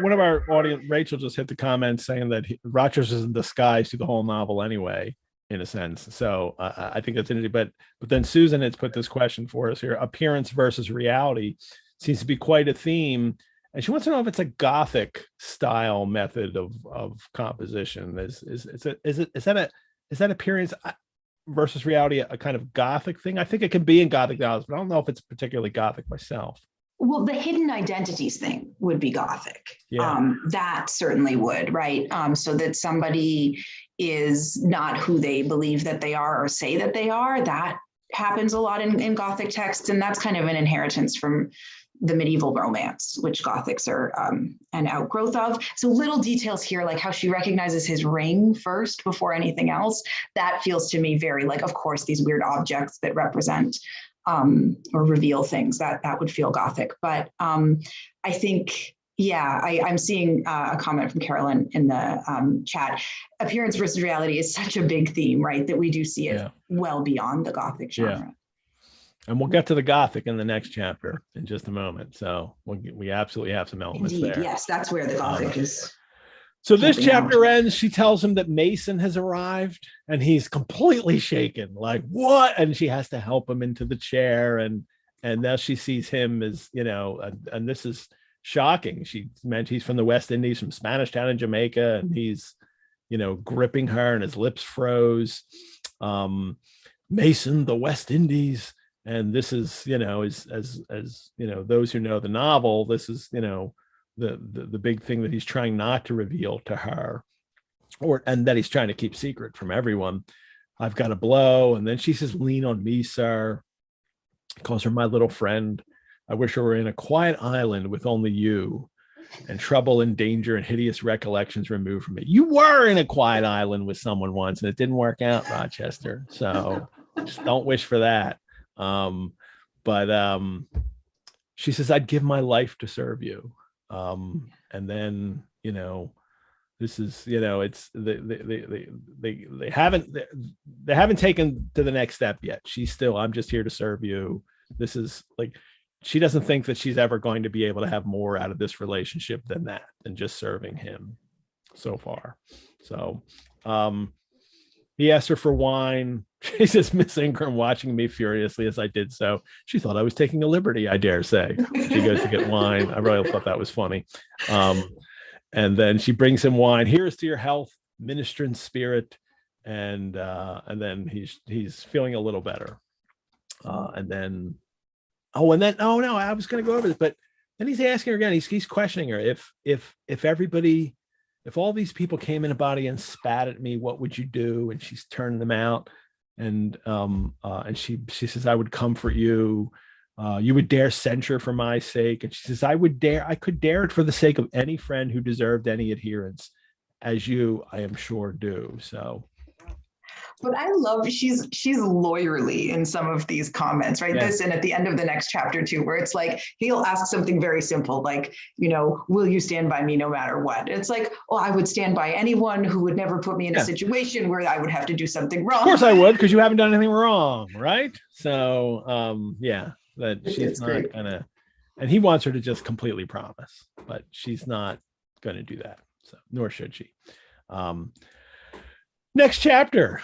one of our audience, Rachel just hit the comment saying that Rochester's in disguise through the whole novel anyway, in a sense. So I think that's interesting. But then Susan has put this question for us here: appearance versus reality seems to be quite a theme, and she wants to know if it's a Gothic style method of composition. Is that appearance versus reality a kind of Gothic thing? I think it can be in Gothic novels, but I don't know if it's particularly Gothic myself. Well, the hidden identities thing would be Gothic. Yeah. That certainly would, right? So that somebody is not who they believe that they are or say that they are. That happens a lot in Gothic texts, and that's kind of an inheritance from the medieval romance, which Gothics are an outgrowth of. So little details here, like how she recognizes his ring first before anything else, that feels to me very like, of course, these weird objects that represent or reveal things, that would feel Gothic. But I think, yeah, I'm seeing a comment from Carolyn in the chat. Appearance versus reality is such a big theme, right? That we do see it well beyond the Gothic genre. Yeah. And we'll get to the Gothic in the next chapter in just a moment. So we absolutely have some elements Indeed, there. yes, that's where the Gothic is. So this chapter ends. She tells him that Mason has arrived, and he's completely shaken. Like, what? And she has to help him into the chair, and now she sees him as, and this is shocking. She meant he's from the West Indies, from Spanish Town in Jamaica, and he's, gripping her, and his lips froze. Mason, the West Indies. And this is, as those who know the novel, this is, the big thing that he's trying not to reveal to her, and that he's trying to keep secret from everyone. I've got a blow. And then she says, lean on me, sir. Calls her my little friend. I wish I were in a quiet island with only you, and trouble and danger and hideous recollections removed from it. You were in a quiet island with someone once, and it didn't work out, Rochester. So just don't wish for that. But she says, I'd give my life to serve you. And then, this is, it's they haven't taken to the next step yet. She's still, I'm just here to serve you. This is like, she doesn't think that she's ever going to be able to have more out of this relationship than just serving him so far. So, he asked her for wine. She says, Miss Ingram, watching me furiously as I did so. She thought I was taking a liberty, I dare say. She goes to get wine. I really thought that was funny. And then she brings him wine. Here's to your health, ministrant spirit. And then he's feeling a little better. I was going to go over this, but then he's asking her again. He's questioning her. If all these people came in a body and spat at me, what would you do? And she's turning them out. And she says, I would comfort you. You would dare censure for my sake. And she says, I could dare it for the sake of any friend who deserved any adherence, as you, I am sure, do. So. But I love she's lawyerly in some of these comments, right? Yeah. This, and at the end of the next chapter too, where it's like he'll ask something very simple, like, will you stand by me no matter what? It's like, well, I would stand by anyone who would never put me in a situation where I would have to do something wrong. Of course I would, because you haven't done anything wrong, right? So that she's not gonna, and he wants her to just completely promise, but she's not gonna do that. So nor should she. Next chapter,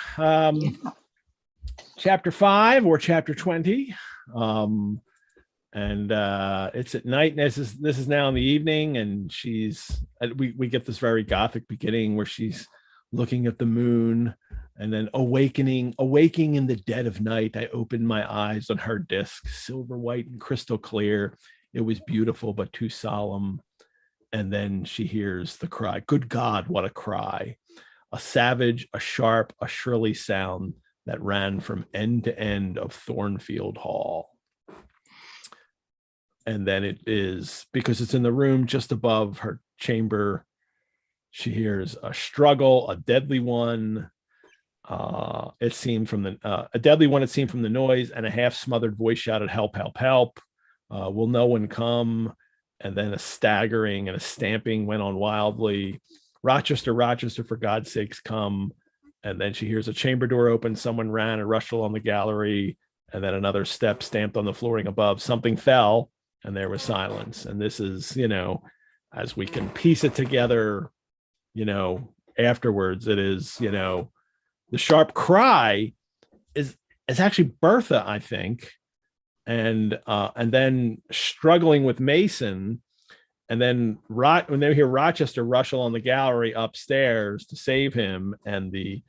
chapter 5 or chapter 20, and it's at night. And this is now in the evening, and we get this very Gothic beginning where she's looking at the moon, and then awaking in the dead of night. I opened my eyes on her disc, silver white and crystal clear. It was beautiful but too solemn. And then she hears the cry. Good God, what a cry! A savage, a sharp, a shrilly sound that ran from end to end of Thornfield Hall. And then it is, because it's in the room just above her chamber, she hears a struggle, a deadly one. It seemed from the noise, and a half smothered voice shouted, help, help, help. Will no one come? and then a staggering and a stamping went on wildly. Rochester, Rochester, for God's sakes, come. And then she hears a chamber door open. Someone ran and rushed along the gallery. And then another step stamped on the flooring above. Something fell, and there was silence. And this is, as we can piece it together, afterwards, it is, the sharp cry is actually Bertha, I think. And then struggling with Mason. And then when they hear Rochester rush along the gallery upstairs to save him, and the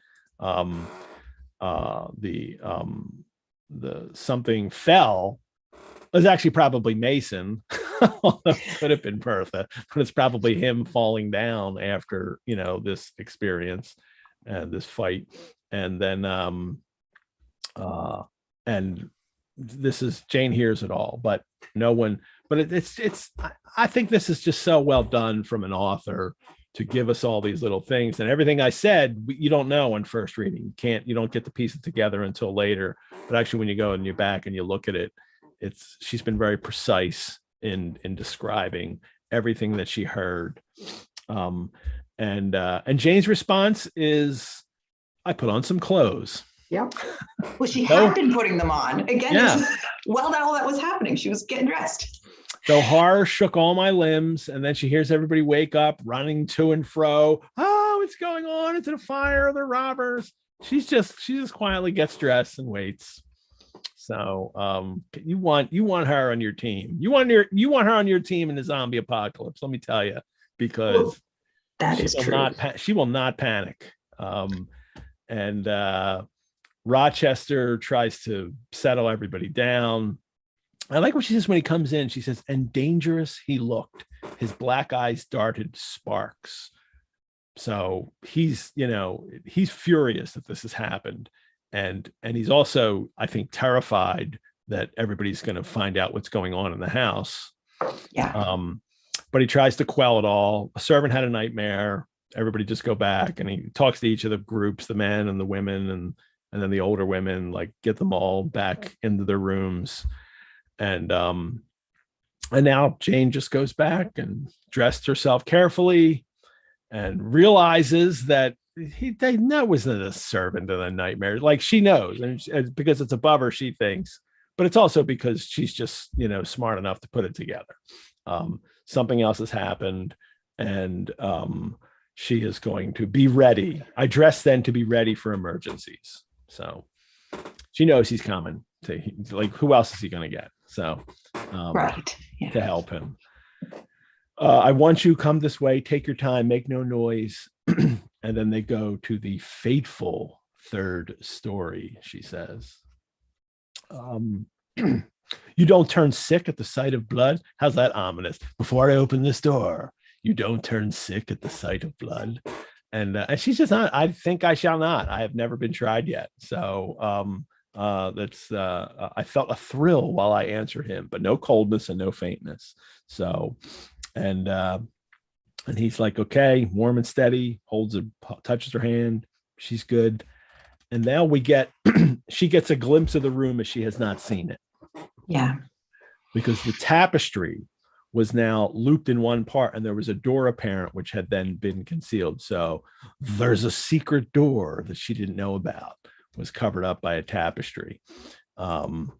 something fell, it was actually probably Mason. It could have been Bertha, but it's probably him falling down after this experience and this fight. And then and this is Jane hears it all, but no one. But it's I think this is just so well done from an author to give us all these little things, and everything I said you don't know on first reading. You don't get to piece it together until later. But actually, when you go and you're back and you look at it, she's been very precise in describing everything that she heard. And Jane's response is, I put on some clothes. Yep. Well, she had been putting them on again. Yeah. While all that was happening, she was getting dressed. So horror shook all my limbs, and then she hears everybody wake up, running to and fro. Oh, what's going on? It's a fire. They're robbers. She just quietly gets dressed and waits. So you want her on your team. You want her on your team in the zombie apocalypse. Let me tell you, because that is true. She will not panic. Rochester tries to settle everybody down. I like what she says when he comes in. She says, and dangerous he looked. His black eyes darted sparks. So he's furious that this has happened. And he's also, I think, terrified that everybody's going to find out what's going on in the house. Yeah. But he tries to quell it all. A servant had a nightmare. Everybody just go back. And he talks to each of the groups, the men and the women, and then the older women, like get them all back into their rooms. And now Jane just goes back and dressed herself carefully and realizes that that wasn't a servant in a nightmare. Like, she knows, and because it's above her, she thinks, but it's also because she's just, smart enough to put it together. Something else has happened, and she is going to be ready. I dressed then to be ready for emergencies. So she knows he's coming. Who else is he going to get? So, right. Yeah. To help him. I want you come this way, take your time, make no noise. And then they go to the fateful third story, she says. You don't turn sick at the sight of blood. How's that ominous? Before I open this door, you don't turn sick at the sight of blood. And she's just not, I think I shall not. I have never been tried yet. So I felt a thrill while I answered him, but no coldness and no faintness. So, and he's like, okay, warm and steady, touches her hand. She's good. And now she gets a glimpse of the room as she has not seen it. Yeah. Because the tapestry was now looped in one part, and there was a door apparent, which had then been concealed. So there's a secret door that she didn't know about, was covered up by a tapestry. And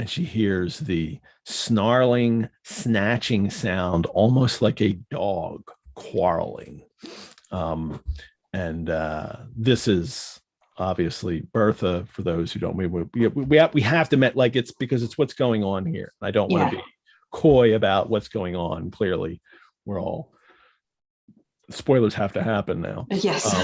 she hears the snarling, snatching sound, almost like a dog quarreling. This is obviously Bertha. For those who don't, we have to met, like, it's because it's what's going on here. I don't want to be coy about what's going on. Clearly, we're all, spoilers have to happen now. Yes.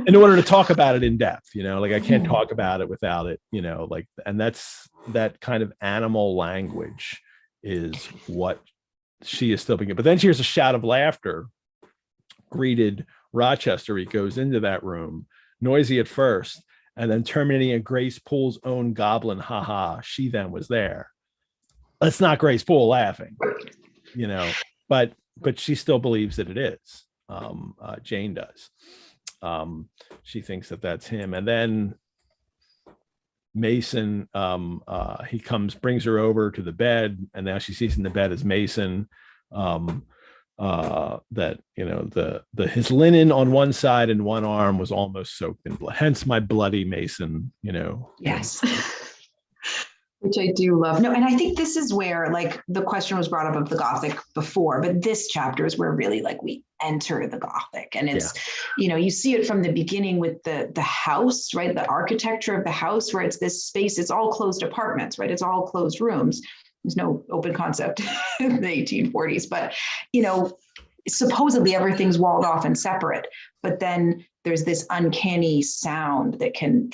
In order to talk about it in depth, I can't talk about it without it, and that kind of animal language is what she is still being. But then she hears a shout of laughter greeted Rochester. He goes into that room, noisy at first, and then terminating at Grace Poole's own goblin, haha, she then was there. That's not Grace Poole laughing, but she still believes that it is. Jane does. She thinks that that's him. And then Mason, he brings her over to the bed, and now she sees in the bed is Mason. That his linen on one side and one arm was almost soaked in blood, hence my bloody Mason. Yes. Which I do love. No, and I think this is where, like, the question was brought up of the Gothic before, but this chapter is where really, like, we enter the Gothic, and it's, you see it from the beginning with the house, right? The architecture of the house, where it's this space, it's all closed apartments, right? It's all closed rooms. There's no open concept in the 1840s, but, supposedly everything's walled off and separate, but then there's this uncanny sound that can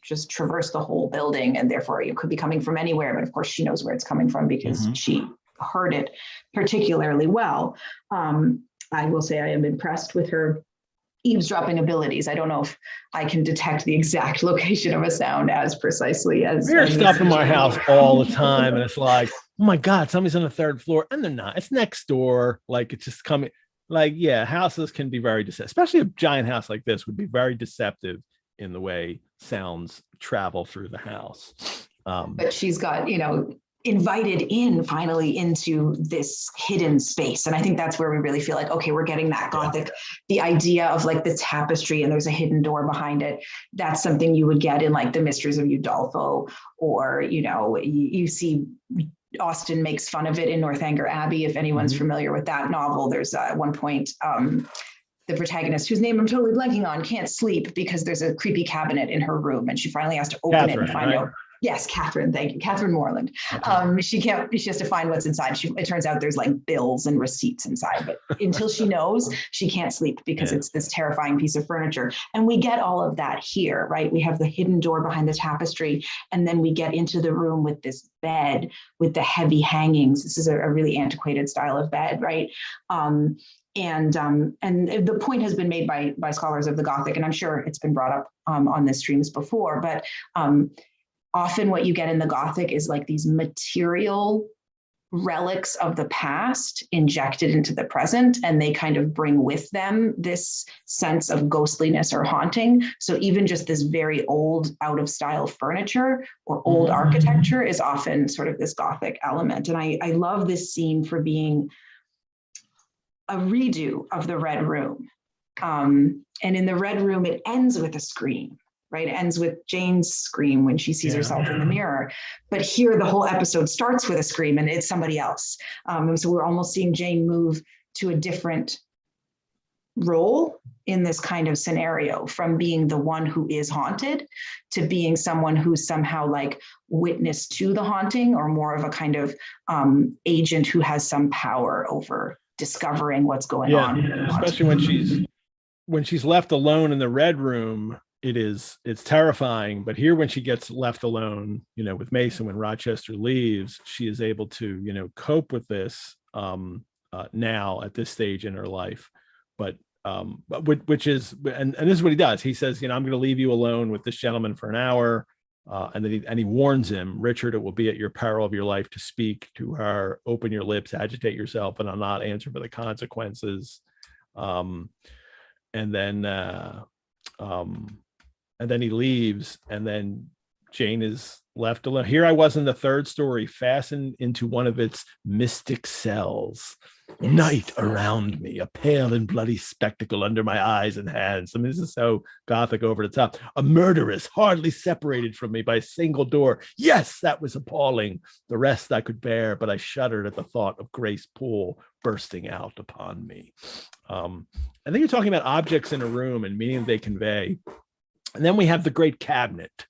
just traverse the whole building, and therefore it could be coming from anywhere. But of course, she knows where it's coming from because she heard it particularly well. I will say I am impressed with her eavesdropping abilities. I don't know if I can detect the exact location of a sound as precisely as. There's stuff in my house all the time, and it's like, oh my God, somebody's on the third floor, and they're not. It's next door. Like, it's just coming. Like, yeah, houses can be very deceptive, especially a giant house like this would be very deceptive in the way sounds travel through the house. But she's got, invited in finally into this hidden space. And I think that's where we really feel like, okay, we're getting that Gothic, the idea of like the tapestry and there's a hidden door behind it. That's something you would get in like the Mysteries of Udolpho, or, you see Austen makes fun of it in Northanger Abbey. If anyone's familiar with that novel, there's at one point, the protagonist, whose name I'm totally blanking on, can't sleep because there's a creepy cabinet in her room, and she finally has to open it and find out. Yes, Catherine, thank you, Catherine Morland. She has to find what's inside. It turns out there's like bills and receipts inside, but until she knows, she can't sleep because it's this terrifying piece of furniture. And we get all of that here, right? We have the hidden door behind the tapestry, and then we get into the room with this bed with the heavy hangings. This is a really antiquated style of bed, right? And the point has been made by scholars of the Gothic, and I'm sure it's been brought up on the streams before, but often what you get in the Gothic is like these material relics of the past injected into the present, and they kind of bring with them this sense of ghostliness or haunting. So even just this very old, out of style furniture or old architecture is often sort of this Gothic element. And I love this scene for being a redo of the Red Room. And in the Red Room, it ends with a scream, right? It ends with Jane's scream when she sees herself in the mirror. But here, the whole episode starts with a scream, and it's somebody else. And so we're almost seeing Jane move to a different role in this kind of scenario, from being the one who is haunted to being someone who's somehow like witness to the haunting, or more of a kind of agent who has some power over discovering what's going on. Especially when she's left alone in the Red Room, it's terrifying. But here, when she gets left alone, with Mason, when Rochester leaves, she is able to, cope with this now at this stage in her life. But which is, and this is what he does. He says, I'm going to leave you alone with this gentleman for an hour. And then he warns him, Richard, it will be at your peril of your life to speak to her, open your lips, agitate yourself, and I'll not answer for the consequences. And then he leaves, and then Jane is left alone. Here I was in the third story, fastened into one of its mystic cells. Night around me, a pale and bloody spectacle under my eyes and hands. I mean, this is so Gothic over the top. A murderess hardly separated from me by a single door. Yes, that was appalling. The rest I could bear, but I shuddered at the thought of Grace Poole bursting out upon me. I think you're talking about objects in a room and meaning they convey. And then we have the great cabinet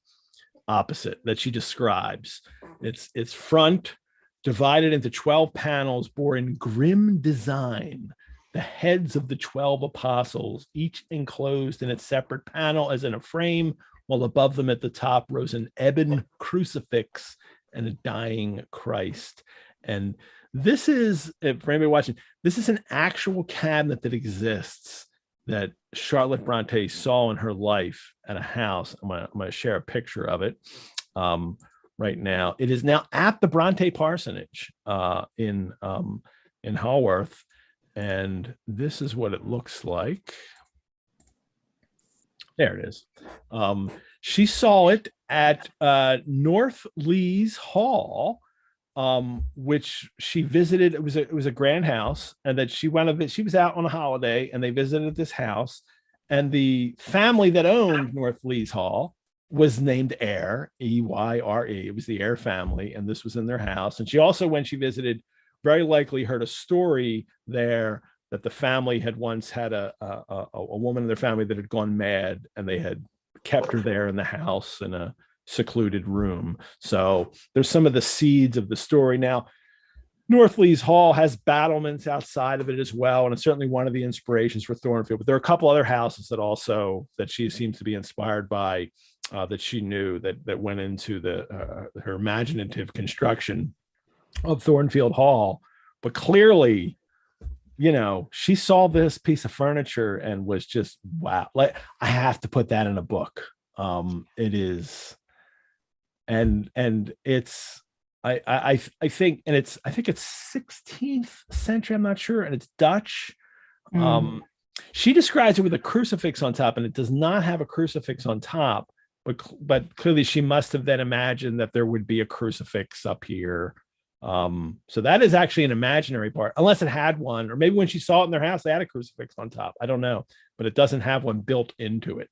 opposite that she describes. Its front, divided into 12 panels, bore in grim design the heads of the 12 apostles, each enclosed in its separate panel as in a frame, while above them at the top rose an ebon crucifix and a dying Christ. And this is, for anybody watching, this is an actual cabinet that exists that Charlotte Bronte saw in her life at a house. I'm going to share a picture of it right now. It is now at the Bronte Parsonage in Haworth, and this is what it looks like. There it is. She saw it at North Lees Hall, which she visited. It was a grand house, and that she went. She was out on a holiday, and they visited this house. And the family that owned North Lees Hall was named Eyre, Eyre. It was the Eyre family, and this was in their house. And she also, when she visited, very likely heard a story there that the family had once had a woman in their family that had gone mad, and they had kept her there in the house in a secluded room. So there's some of the seeds of the story. Now, North Lees Hall has battlements outside of it as well, and it's certainly one of the inspirations for Thornfield. But there are a couple other houses that she seems to be inspired by, that she knew that went into her imaginative construction of Thornfield Hall. But clearly, she saw this piece of furniture and was just, wow, like, I have to put that in a book. It is, and it's, I think it's 16th century, I'm not sure, and it's Dutch. She describes it with a crucifix on top, and it does not have a crucifix on top, but clearly she must have then imagined that there would be a crucifix up here. So that is actually an imaginary part, unless it had one, or maybe when she saw it in their house, they had a crucifix on top. I don't know, but it doesn't have one built into it.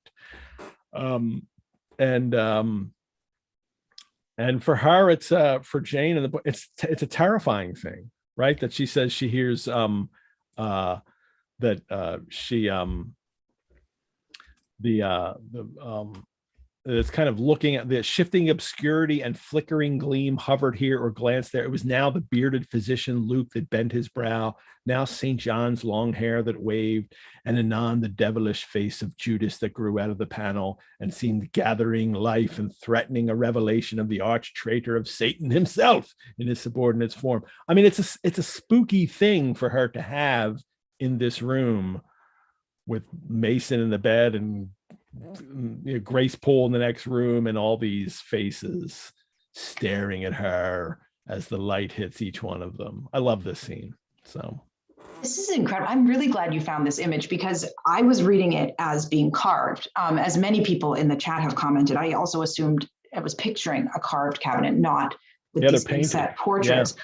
And for her, it's for Jane in the book, it's a terrifying thing, right? That she says she hears it's kind of looking at the shifting obscurity and flickering gleam hovered here or glanced there. It was now the bearded physician Luke that bent his brow, now St. John's long hair that waved, and anon the devilish face of Judas that grew out of the panel and seemed gathering life and threatening a revelation of the arch traitor of Satan himself in his subordinate's form. I mean, it's a spooky thing for her to have in this room with Mason in the bed and Grace Poole in the next room, and all these faces staring at her as the light hits each one of them. I love this scene. So this is incredible. I'm really glad you found this image, because I was reading it as being carved. As many people in the chat have commented, I also assumed I was picturing a carved cabinet, not with these set portraits.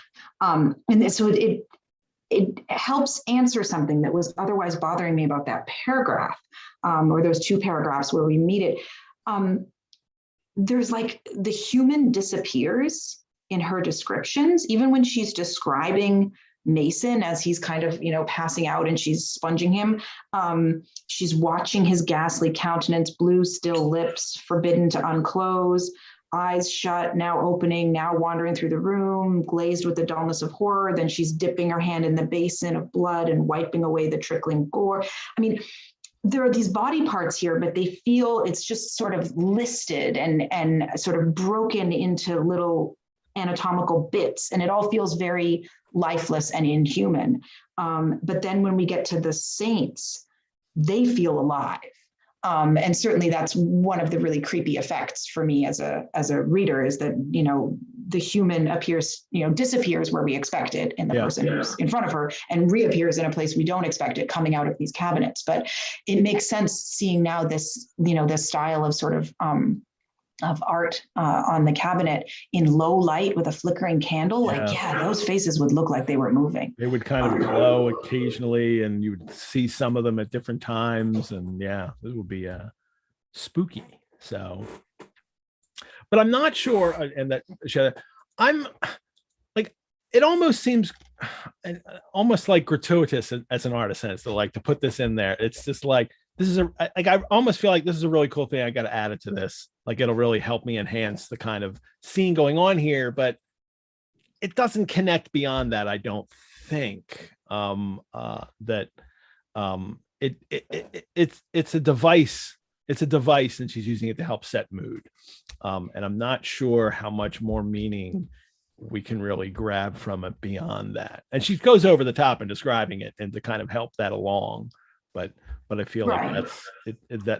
Yeah. And so it helps answer something that was otherwise bothering me about that paragraph, or those two paragraphs where we meet it. There's like the human disappears in her descriptions, even when she's describing Mason as he's kind of, passing out and she's sponging him. She's watching his ghastly countenance, blue still lips, forbidden to unclose, eyes shut, now opening, now wandering through the room, glazed with the dullness of horror. Then she's dipping her hand in the basin of blood and wiping away the trickling gore. I mean, there are these body parts here, but they feel it's just sort of listed and sort of broken into little anatomical bits, and it all feels very lifeless and inhuman. But then when we get to the saints, they feel alive. And certainly that's one of the really creepy effects for me as a reader, is that, the human appears, disappears where we expect it in the person who's in front of her, and reappears in a place we don't expect it, coming out of these cabinets. But it makes sense seeing now this, this style of sort of art on the cabinet in low light with a flickering candle. Those faces would look like they were moving. They would kind of glow occasionally, and you would see some of them at different times, and it would be spooky. So, but I'm not sure, and that I'm like, it almost seems almost like gratuitous as an artist, sense to like to put this in there. It's just like, this is I almost feel like this is a really cool thing. I got to add it to this. Like, it'll really help me enhance the kind of scene going on here, but it doesn't connect beyond that. I don't think it's a device. It's a device, and she's using it to help set mood. And I'm not sure how much more meaning we can really grab from it beyond that. And she goes over the top in describing it and to kind of help that along. But I feel like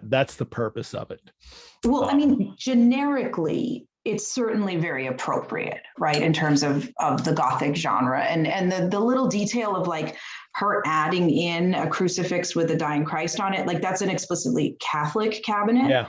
that's the purpose of it. Well, I mean, generically, it's certainly very appropriate, right, in terms of the Gothic genre, and the little detail of like her adding in a crucifix with a dying Christ on it, like that's an explicitly Catholic cabinet. Yeah.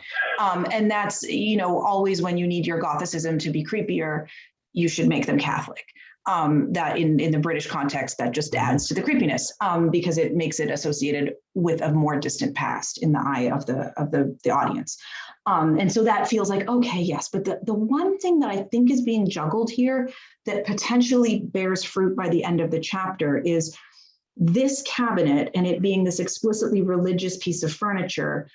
And that's, you know, always when you need your Gothicism to be creepier, you should make them Catholic. That in the British context, that just adds to the creepiness, because it makes it associated with a more distant past in the eye of the audience. And so that feels like, okay, yes, but the one thing that I think is being juggled here that potentially bears fruit by the end of the chapter is this cabinet, and it being this explicitly religious piece of furniture,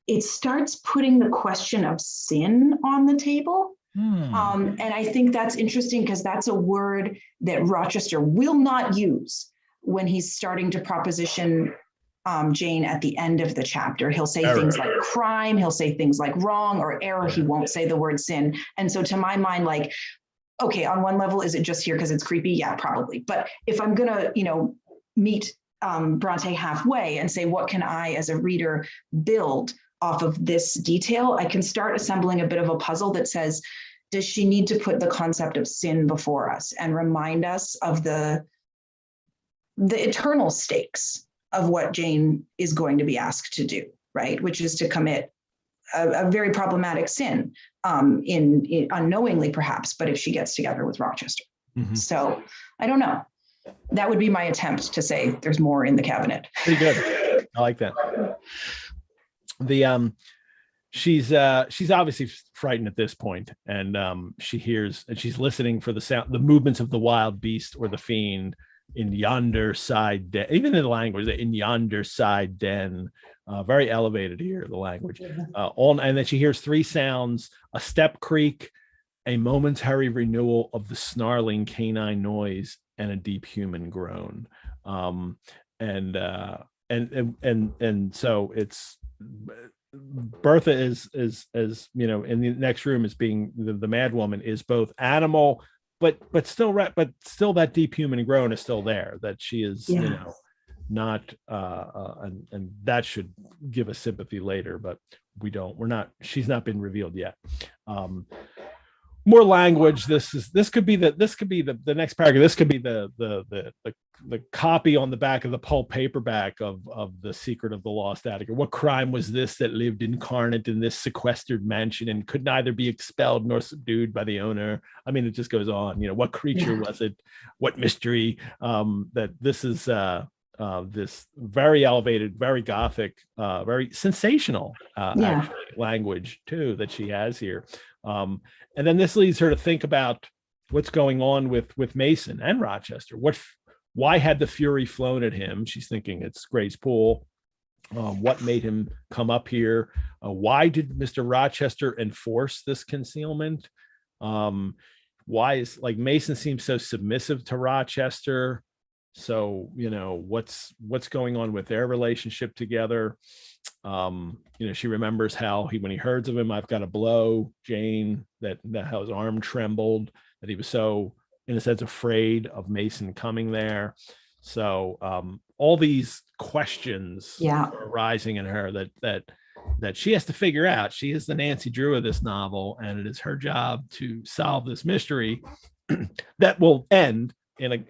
it starts putting the question of sin on the table. And I think that's interesting because that's a word that Rochester will not use when he's starting to proposition Jane at the end of the chapter. He'll say Error. things like crime, he'll say things like wrong or error. He won't say the word sin. And so to my mind, like, okay, on one level, is it just here because it's creepy? Yeah, probably. But if I'm gonna, you know, meet Bronte halfway and say, what can I as a reader build off of this detail? I can start assembling a bit of a puzzle that says, does she need to put the concept of sin before us and remind us of the eternal stakes of what Jane is going to be asked to do, right? Which is to commit a very problematic sin, in unknowingly perhaps, but if she gets together with Rochester. Mm-hmm. So I don't know. That would be my attempt to say there's more in the cabinet. Pretty good. I like that. She's obviously frightened at this point, and she hears and she's listening for the sound, the movements of the wild beast or the fiend in yonder side den. Even in the language, in yonder side den, very elevated here, the language. And then she hears three sounds: a step creak, a momentary renewal of the snarling canine noise, and a deep human groan. And so it's Bertha is you know, in the next room is being the mad woman is both animal, but still that deep human groan is still there, that she is, you know, not and that should give us sympathy later, but she's not been revealed yet. More language. This could be the next paragraph. This could be the copy on the back of the pulp paperback of The Secret of the Lost Attica. What crime was this that lived incarnate in this sequestered mansion and could neither be expelled nor subdued by the owner? I mean, it just goes on. You know, what creature was it? What mystery? That this is this very elevated, very Gothic, very sensational actually, language too that she has here. And then this leads her to think about what's going on with Mason and Rochester. Why had the fury flown at him? She's thinking it's Gray's Pool. What made him come up here? Why did Mr. Rochester enforce this concealment? Why is, like, Mason seems so submissive to Rochester? So, you know, what's going on with their relationship together? You know, she remembers how when he heard of him, I've got to blow Jane, that how his arm trembled, that he was so, in a sense, afraid of Mason coming there. So all these questions are arising in her that she has to figure out. She is the Nancy Drew of this novel, and it is her job to solve this mystery that will end in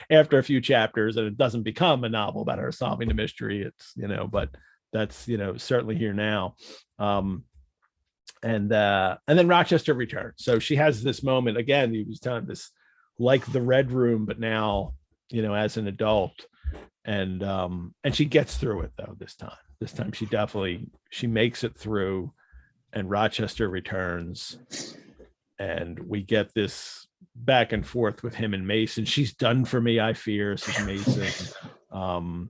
after a few chapters, and it doesn't become a novel about her solving the mystery. It's, you know, but that's, you know, certainly here now. And then Rochester returns. So she has this moment again. He was telling this, like the Red Room, but now, you know, as an adult, and she gets through it though. This time she makes it through, and Rochester returns, and we get this back and forth with him and Mason. She's done for me, I fear, says Mason.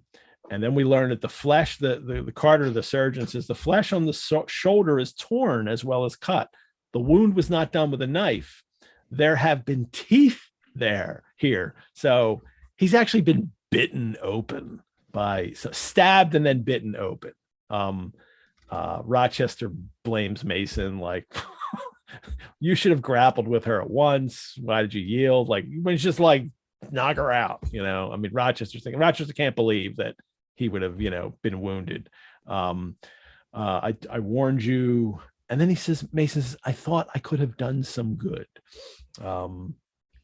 And then we learn that the flesh, the Carter, the surgeon, says the flesh on the shoulder is torn as well as cut. The wound was not done with a knife. There have been teeth here. So he's actually been bitten open stabbed and then bitten open. Rochester blames Mason, like, you should have grappled with her at once. Why did you yield? Like, when it's just like, knock her out, you know? I mean, Rochester can't believe that he would have, you know, been wounded. I warned you, then he says, Mason says, I thought I could have done some good.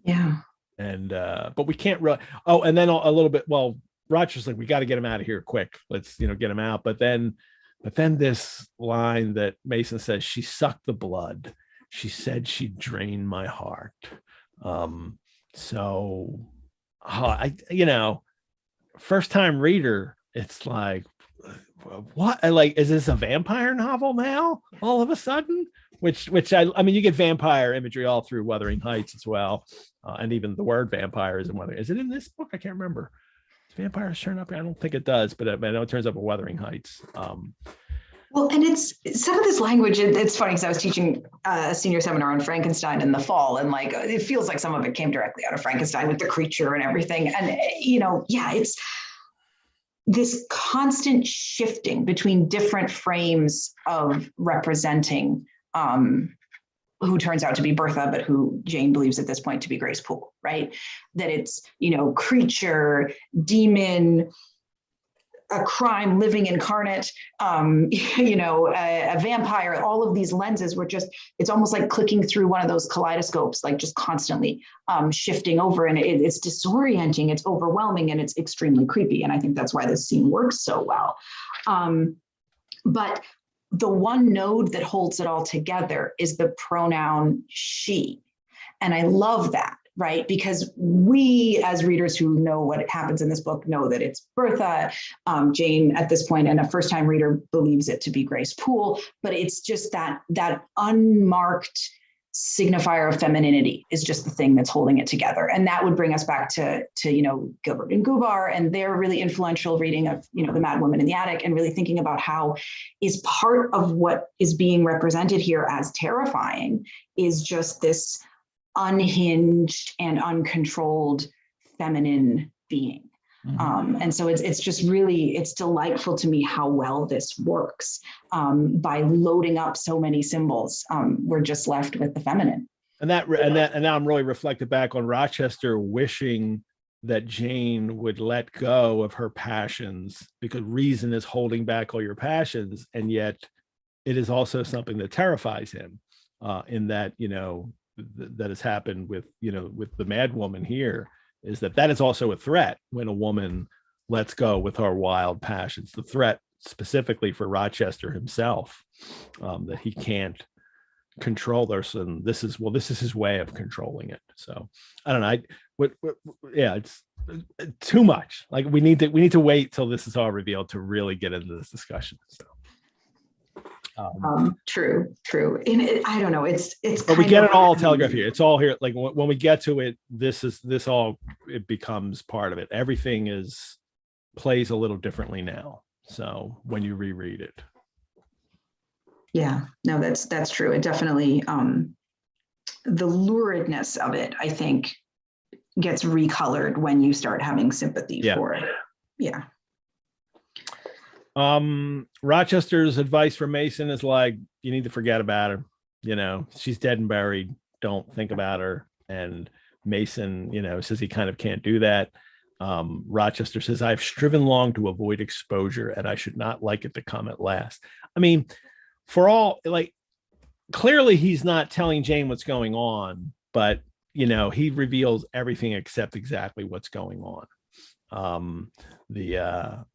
Yeah. And but we can't really. Oh, and then a little bit. Well, Rochester's like, we got to get him out of here quick. Let's get him out. But then this line that Mason says, she sucked the blood. She said she drained my heart. So I first time reader, it's like, what? Like, is this a vampire novel now? All of a sudden, which I mean, you get vampire imagery all through Wuthering Heights as well, and even the word vampire is in Wuthering. Is it in this book? I can't remember. Does vampires turn up? I don't think it does, but I know it turns up in Wuthering Heights. Well, and it's some of this language. It's funny because I was teaching a senior seminar on Frankenstein in the fall, and like it feels like some of it came directly out of Frankenstein with the creature and everything. And it's this constant shifting between different frames of representing who turns out to be Bertha, but who Jane believes at this point to be Grace Poole, right? That it's, creature, demon, a crime living incarnate, a vampire, all of these lenses were just, it's almost like clicking through one of those kaleidoscopes, like just constantly shifting over. And it's disorienting, it's overwhelming, and it's extremely creepy. And I think that's why this scene works so well. But the one node that holds it all together is the pronoun she. And I love that, right? Because we, as readers who know what happens in this book, know that it's Bertha. Jane, at this point, and a first-time reader believes it to be Grace Poole, but it's just that unmarked signifier of femininity is just the thing that's holding it together. And that would bring us back to Gilbert and Gubar and their really influential reading of, The Mad Woman in the Attic, and really thinking about how is part of what is being represented here as terrifying is just this unhinged and uncontrolled feminine being. And so it's just really, it's delightful to me how well this works. By loading up so many symbols, we're just left with the feminine. And now I'm really reflected back on Rochester wishing that Jane would let go of her passions, because reason is holding back all your passions, and yet it is also something that terrifies him. In that that has happened with the Mad Woman here, is that is also a threat when a woman lets go with her wild passions. The threat specifically for Rochester himself, that he can't control this, and this is his way of controlling it. So I don't know. It's too much. Like we need to wait till this is all revealed to really get into this discussion. So. True. And I don't know. It's. But we get it all telegraphed here. It's all here. Like when we get to it, it becomes part of it. Everything plays a little differently now. So when you reread it. Yeah, no, that's true. It definitely, the luridness of it, I think, gets recolored when you start having sympathy for it. Yeah. Rochester's advice for Mason is like, you need to forget about her. She's dead and buried. Don't think about her. And Mason, says he kind of can't do that. Rochester says, I've striven long to avoid exposure, and I should not like it to come at last. I mean, for all, like, clearly he's not telling Jane what's going on, but he reveals everything except exactly what's going on. Because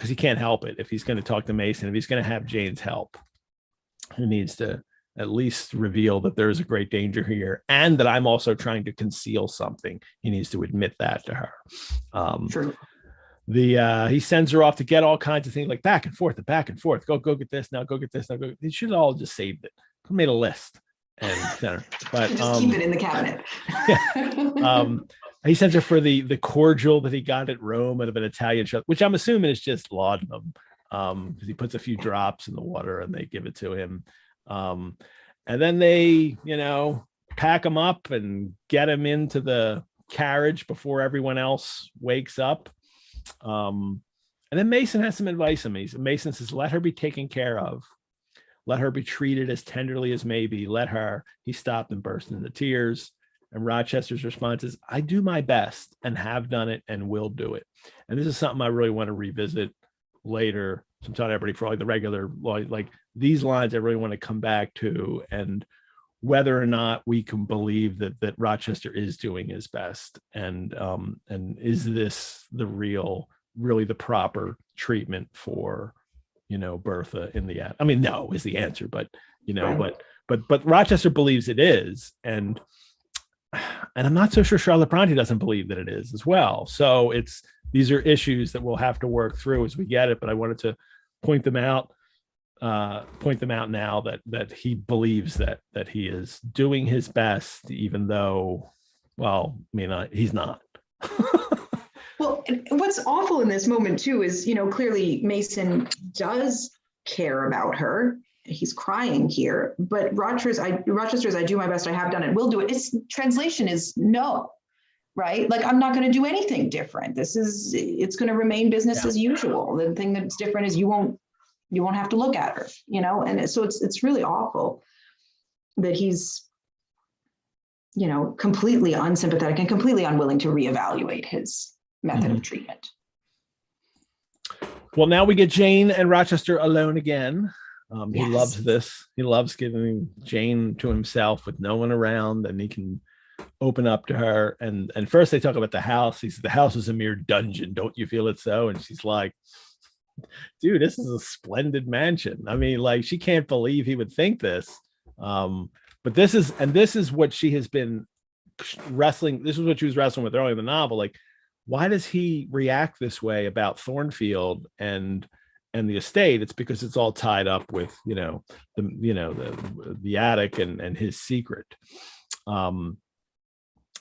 he can't help it. If he's going to talk to Mason, if he's going to have Jane's help, he needs to at least reveal that there is a great danger here, and that I'm also trying to conceal something. He needs to admit that to her. True. He sends her off to get all kinds of things, like back and forth. Go get this now. Go get this now. He should have all just saved it. Made a list and sent her. But just keep it in the cabinet. Yeah. He sends her for the cordial that he got at Rome out of an Italian shop, which I'm assuming is just laudanum, because he puts a few drops in the water and they give it to him. And then they, pack him up and get him into the carriage before everyone else wakes up. And then Mason has some advice on me. Mason says, let her be taken care of. Let her be treated as tenderly as may be. He stopped and burst into tears. And Rochester's response is, I do my best and have done it and will do it. And this is something I really want to revisit later. So I'm telling everybody, for like the regular, like these lines I really want to come back to, and whether or not we can believe that Rochester is doing his best, and is this really the proper treatment for, Bertha in the end? I mean, no is the answer, but but Rochester believes it is, and I'm not so sure Charlotte Bronte doesn't believe that it is as well. So these are issues that we'll have to work through as we get it. But I wanted to point them out now that he believes that he is doing his best, even though, well, I mean, he's not. Well, what's awful in this moment too is, clearly Mason does care about her. He's crying here, but Rochester's, I do my best, I have done it, will do it. Its translation is no, right? Like, I'm not going to do anything different. It's going to remain business as usual. The thing that's different is you won't have to look at her, and so it's really awful that he's, completely unsympathetic and completely unwilling to reevaluate his method of treatment. Well, now we get Jane and Rochester alone again. He Yes. loves this. He loves giving Jane to himself with no one around, and he can open up to her. And first they talk about the house. He says, the house is a mere dungeon. Don't you feel it so? And she's like, dude, this is a splendid mansion. I mean, like, she can't believe he would think this. But this is what she has been wrestling. This is what she was wrestling with earlier in the novel. Like, why does he react this way about Thornfield and the estate? It's because it's all tied up with, the attic and his secret. And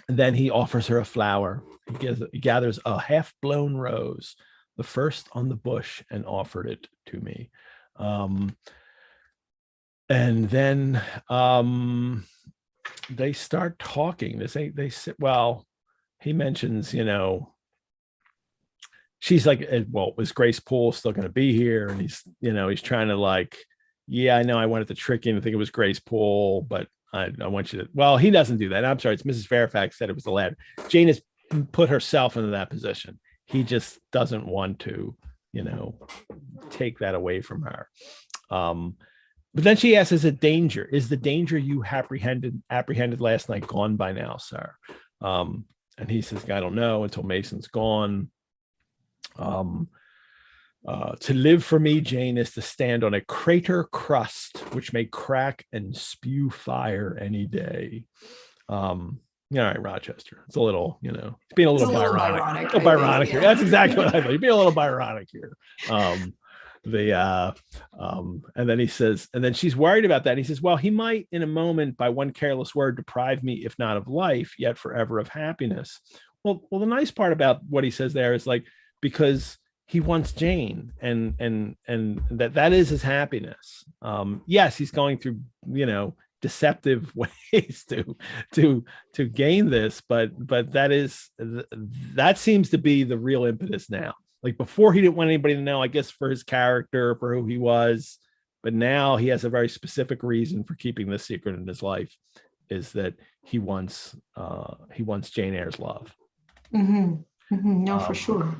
then he offers her a flower. He gathers a half-blown rose, the first on the bush, and offered it to me. And then they start talking. They sit. Well, he mentions, she's like, well, is Grace Poole still going to be here? And he's trying to, like, yeah, I know I wanted to trick him to think it was Grace Poole, but I want you to, well, he doesn't do that. I'm sorry. It's Mrs. Fairfax said it was the lad. Jane has put herself into that position. He just doesn't want to, take that away from her. But then she asks, is the danger you apprehended last night gone by now, sir? And he says, I don't know until Mason's gone. To live for me, Jane, is to stand on a crater crust which may crack and spew fire any day. All right, Rochester. It's a little, being a little Byronic. Byronic here. That's exactly what I thought. You're being a little Byronic here. And then he says, and then she's worried about that. And he says, well, he might in a moment by one careless word deprive me, if not of life, yet forever of happiness. Well, the nice part about what he says there is, like, because he wants Jane, and that is his happiness. Yes, he's going through, deceptive ways to gain this, but that seems to be the real impetus now. Like, before, he didn't want anybody to know, I guess, for his character, for who he was, but now he has a very specific reason for keeping this secret in his life, is that he wants Jane Eyre's love. Mm-hmm. Mm-hmm. No, for sure.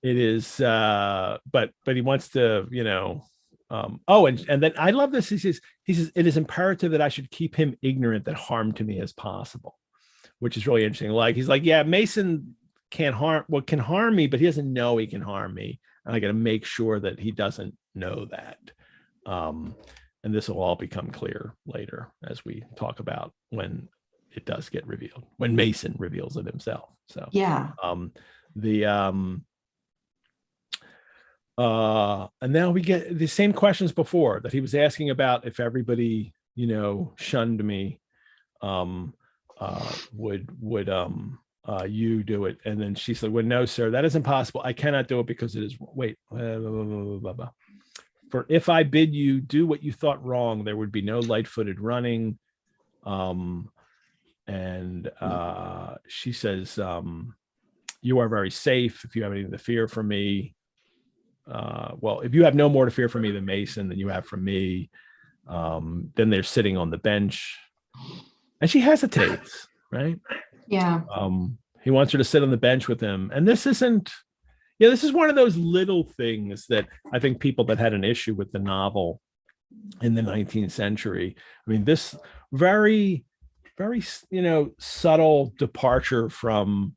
It is, but he wants to, and then I love this. He says, it is imperative that I should keep him ignorant that harm to me is possible, which is really interesting. Like, he's like, yeah, Mason can harm me, but he doesn't know he can harm me. And I got to make sure that he doesn't know that. And this will all become clear later as we talk about when it does get revealed, when Mason reveals it himself. So, yeah. And now we get the same questions before that he was asking about, if everybody, shunned me, would you do it? And then she said, well, no, sir, that is impossible. I cannot do it because it is, for if I bid you do what you thought wrong, there would be no light-footed running. And she says, you are very safe if you have anything to fear from me. Well, if you have no more to fear from me than Mason than you have from me. Then they're sitting on the bench, and she hesitates, right? Yeah. He wants her to sit on the bench with him, and this is one of those little things that I think people that had an issue with the novel in the 19th century. I mean, this very, very, subtle departure from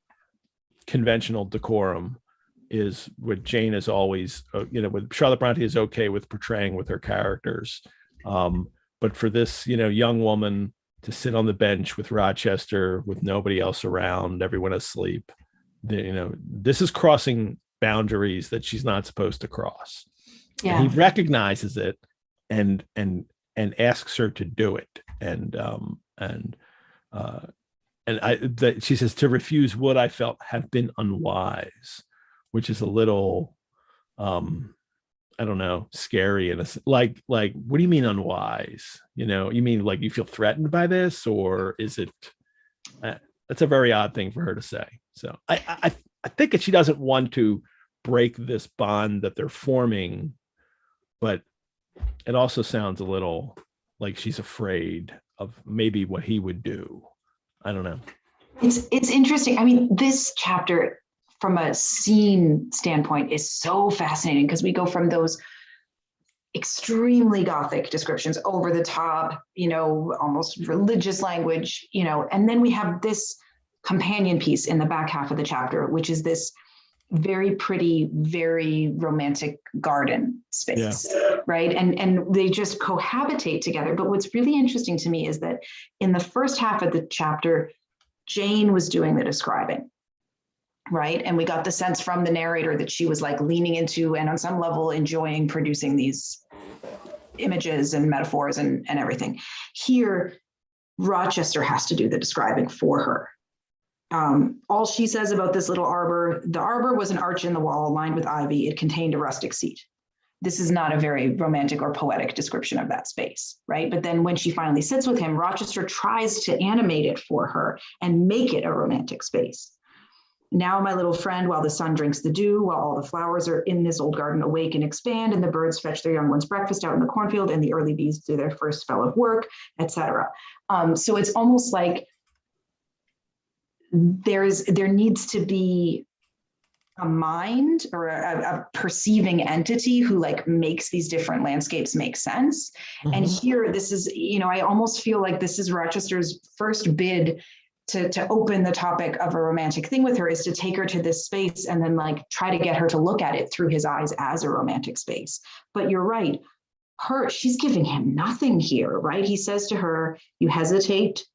conventional decorum is what Jane is always, what Charlotte Bronte is okay with portraying with her characters. But for this, young woman to sit on the bench with Rochester, with nobody else around, everyone asleep, this is crossing boundaries that she's not supposed to cross. Yeah. And he recognizes it and asks her to do it. She says, to refuse would, I felt, have been unwise, which is a little, I don't know, scary. And like, what do you mean unwise? You mean like you feel threatened by this, or is it, that's a very odd thing for her to say. So I think that she doesn't want to break this bond that they're forming, but it also sounds a little like she's afraid of maybe what he would do. I don't know. It's interesting. I mean, this chapter from a scene standpoint is so fascinating because we go from those extremely Gothic descriptions, over the top, almost religious language, and then we have this companion piece in the back half of the chapter, which is this very pretty, very romantic garden space, right? And they just cohabitate together. But what's really interesting to me is that in the first half of the chapter, Jane was doing the describing, right? And we got the sense from the narrator that she was like leaning into and on some level enjoying producing these images and metaphors and everything. Here, Rochester has to do the describing for her. All she says about this little arbor, the arbor was an arch in the wall lined with ivy. It contained a rustic seat. This is not a very romantic or poetic description of that space, right? But then when she finally sits with him, Rochester tries to animate it for her and make it a romantic space. Now, my little friend, while the sun drinks the dew, while all the flowers are in this old garden awake and expand, and the birds fetch their young ones breakfast out in the cornfield, and the early bees do their first spell of work, etc. So it's almost like there needs to be a mind or a perceiving entity who like makes these different landscapes make sense. Mm-hmm. And here, this is, I almost feel like this is Rochester's first bid to open the topic of a romantic thing with her, is to take her to this space and then like try to get her to look at it through his eyes as a romantic space. But you're right, she's giving him nothing here, right? He says to her, you hesitate,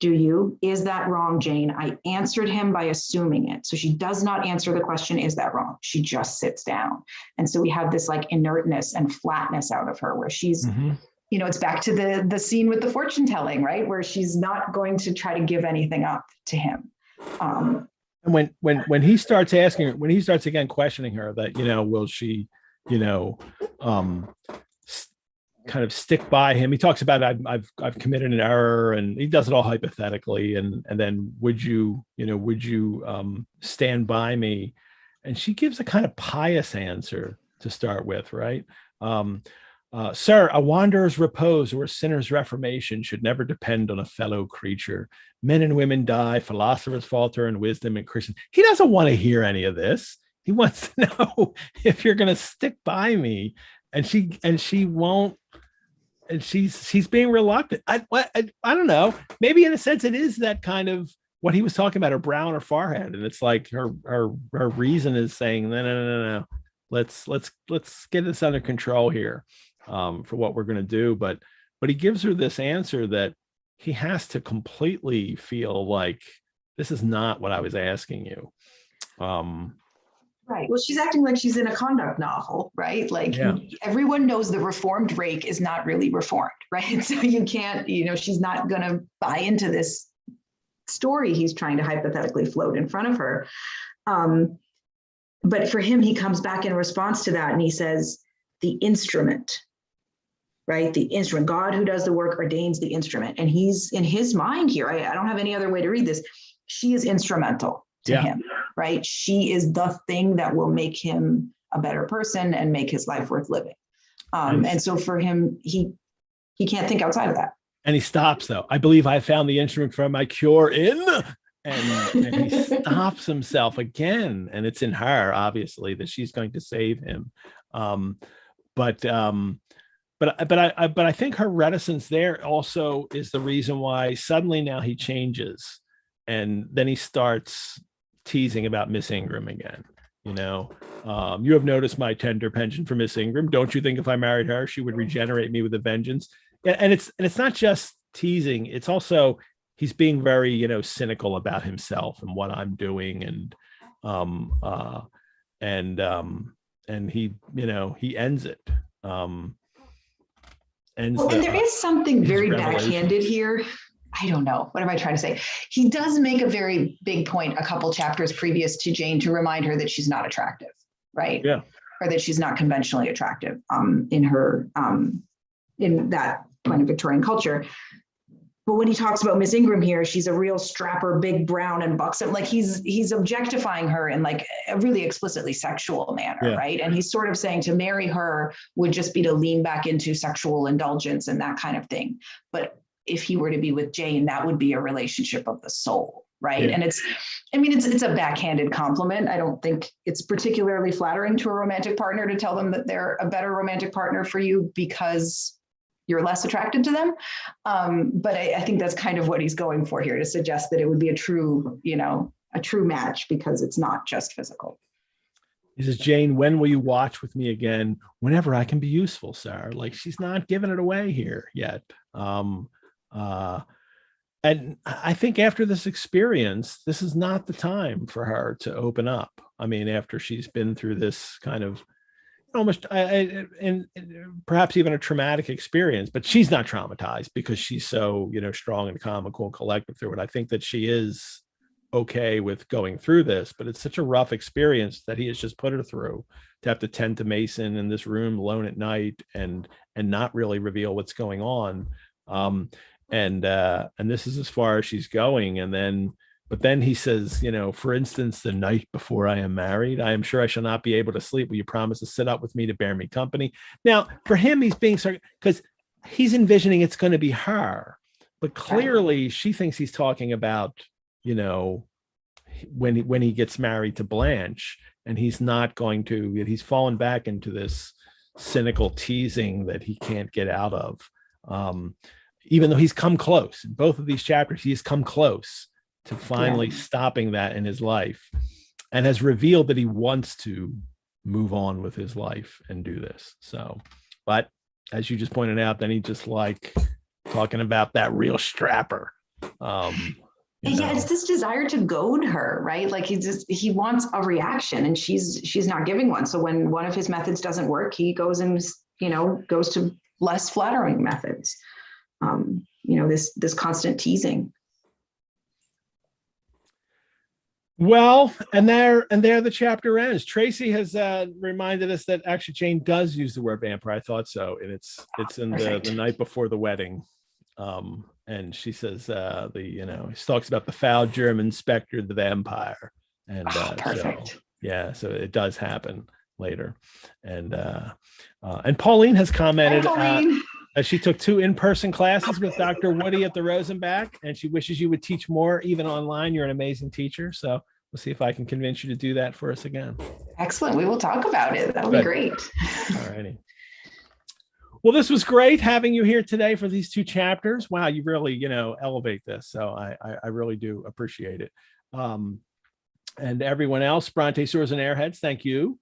do you? Is that wrong, Jane? I answered him by assuming it. So she does not answer the question, is that wrong? She just sits down. And so we have this like inertness and flatness out of her where she's, mm-hmm. It's back to the scene with the fortune telling, right? Where she's not going to try to give anything up to him. And when he starts asking her, when he starts again questioning her that, will she, kind of stick by him. He talks about I've committed an error, and he does it all hypothetically. And then would you stand by me? And she gives a kind of pious answer to start with, right? Sir, a wanderer's repose or a sinner's reformation should never depend on a fellow creature. Men and women die, philosophers falter, and wisdom and Christians. He doesn't want to hear any of this. He wants to know if you're going to stick by me. And she won't. And she's being reluctant. I don't know. Maybe in a sense it is that kind of what he was talking about, her brow on her forehead, and it's like her reason is saying no. Let's get this under control here, for what we're going to do. But he gives her this answer that he has to completely feel like this is not what I was asking you. Right. Well, she's acting like she's in a conduct novel, right? Like everyone knows the reformed rake is not really reformed, right? So you can't, she's not going to buy into this story he's trying to hypothetically float in front of her. But for him, he comes back in response to that and he says, the instrument, right? The instrument, God who does the work ordains the instrument. And he's in his mind here. I don't have any other way to read this. She is instrumental to him, right? She is the thing that will make him a better person and make his life worth living. And so for him, he can't think outside of that. And he stops though. I believe I found the instrument for my cure in, and he stops himself again. And it's in her, obviously, that she's going to save him. But but I think her reticence there also is the reason why suddenly now he changes, and then he starts teasing about Miss Ingram again. You have noticed my tender penchant for Miss Ingram. Don't you think if I married her, she would regenerate me with a vengeance? And it's not just teasing; it's also he's being very cynical about himself and what I'm doing, and he ends it. And there is something very backhanded here. I don't know. What am I trying to say? He does make a very big point a couple chapters previous to Jane to remind her that she's not attractive, right? Yeah. Or that she's not conventionally attractive in that point of Victorian culture. But when he talks about Miss Ingram here, she's a real strapper, big, brown, and buxom. Like he's objectifying her in like a really explicitly sexual manner, right? And he's sort of saying to marry her would just be to lean back into sexual indulgence and that kind of thing. But if he were to be with Jane, that would be a relationship of the soul, right? Yeah. And it's a backhanded compliment. I don't think it's particularly flattering to a romantic partner to tell them that they're a better romantic partner for you because you're less attracted to them. But I think that's kind of what he's going for here, to suggest that it would be a true match because it's not just physical. He says, Jane, when will you watch with me again? Whenever I can be useful, sir. Like, she's not giving it away here yet. And I think after this experience, this is not the time for her to open up. I mean, after she's been through this kind of almost and perhaps even a traumatic experience, but she's not traumatized because she's so strong and calm and cool and collected through it. I think that she is okay with going through this, but it's such a rough experience that he has just put her through, to have to tend to Mason in this room alone at night and not really reveal what's going on. And this is as far as she's going. But then he says, for instance, the night before I am married, I am sure I shall not be able to sleep. Will you promise to sit up with me to bear me company? Now, for him, he's being because he's envisioning it's going to be her, but clearly she thinks he's talking about, when he gets married to Blanche, and he's not going to. He's fallen back into this cynical teasing that he can't get out of, even though he's come close in both of these chapters. He has come close to finally stopping that in his life, and has revealed that he wants to move on with his life and do this. So, but as you just pointed out, then he just like talking about that real strapper. It's this desire to goad her, right? Like he wants a reaction, and she's not giving one. So when one of his methods doesn't work, he goes to less flattering methods. This constant teasing. Well, and there the chapter ends. Tracy has reminded us that actually Jane does use the word vampire. I thought so, and it's in the night before the wedding, and she says he talks about the foul German specter, the vampire, and perfect. So it does happen later, and Pauline has commented. She took 2 in-person classes with Dr. Woody at the Rosenbach, and she wishes you would teach more, even online. You're an amazing teacher. So we'll see if I can convince you to do that for us again. Excellent. We will talk about it. That'll be great. All righty. Well, this was great having you here today for these 2 chapters. Wow, you really, elevate this. So I really do appreciate it. And everyone else, Brontosaurs and Airheads, thank you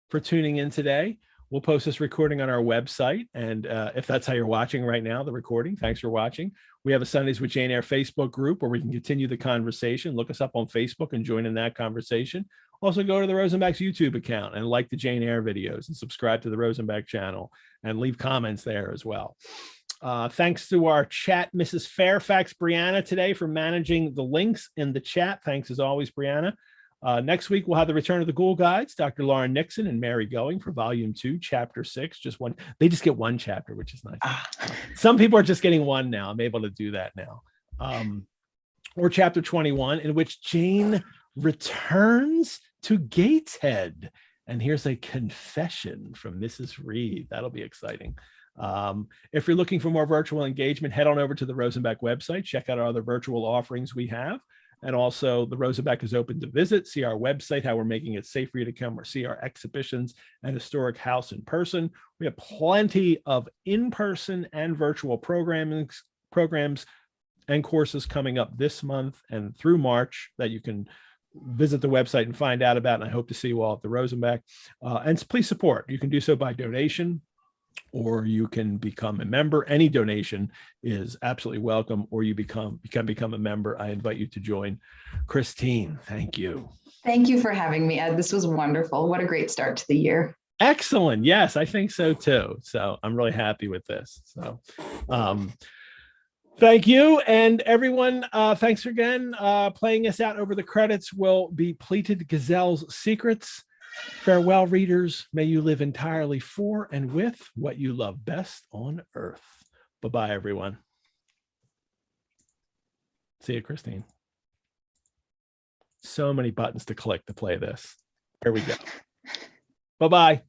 for tuning in today. We'll post this recording on our website. And if that's how you're watching right now, the recording, thanks for watching. We have a Sundays with Jane Eyre Facebook group where we can continue the conversation. Look us up on Facebook and join in that conversation. Also go to the Rosenbach's YouTube account and like the Jane Eyre videos and subscribe to the Rosenbach channel and leave comments there as well. Thanks to our chat, Mrs. Fairfax, Brianna, today for managing the links in the chat. Thanks as always, Brianna. Next week, we'll have the Return of the Ghoul Guides, Dr. Lauren Nixon and Mary Going for Volume 2, Chapter 6. Just one. They just get one chapter, which is nice. Some people are just getting one now. I'm able to do that now. Or Chapter 21, in which Jane returns to Gateshead. And here's a confession from Mrs. Reed. That'll be exciting. If you're looking for more virtual engagement, head on over to the Rosenbach website. Check out our other virtual offerings we have. And also the Rosenbach is open to visit. See our website, how we're making it safe for you to come or see our exhibitions and historic house in person. We have plenty of in-person and virtual programs and courses coming up this month and through March that you can visit the website and find out about. And I hope to see you all at the Rosenbach. And please support. You can do so by donation, or you can become a member. Any donation is absolutely welcome, or you can become a member. I invite you to join. Christine, thank you. Thank you for having me, Ed. This was wonderful. What a great start to the year. Excellent. Yes, I think so too. So I'm really happy with this. So thank you. And everyone, thanks again. Playing us out over the credits will be Pleated Gazelle's Secrets. Farewell, readers. May you live entirely for and with what you love best on earth. Bye-bye, everyone. See you, Christine. So many buttons to click to play this. Here we go. Bye-bye.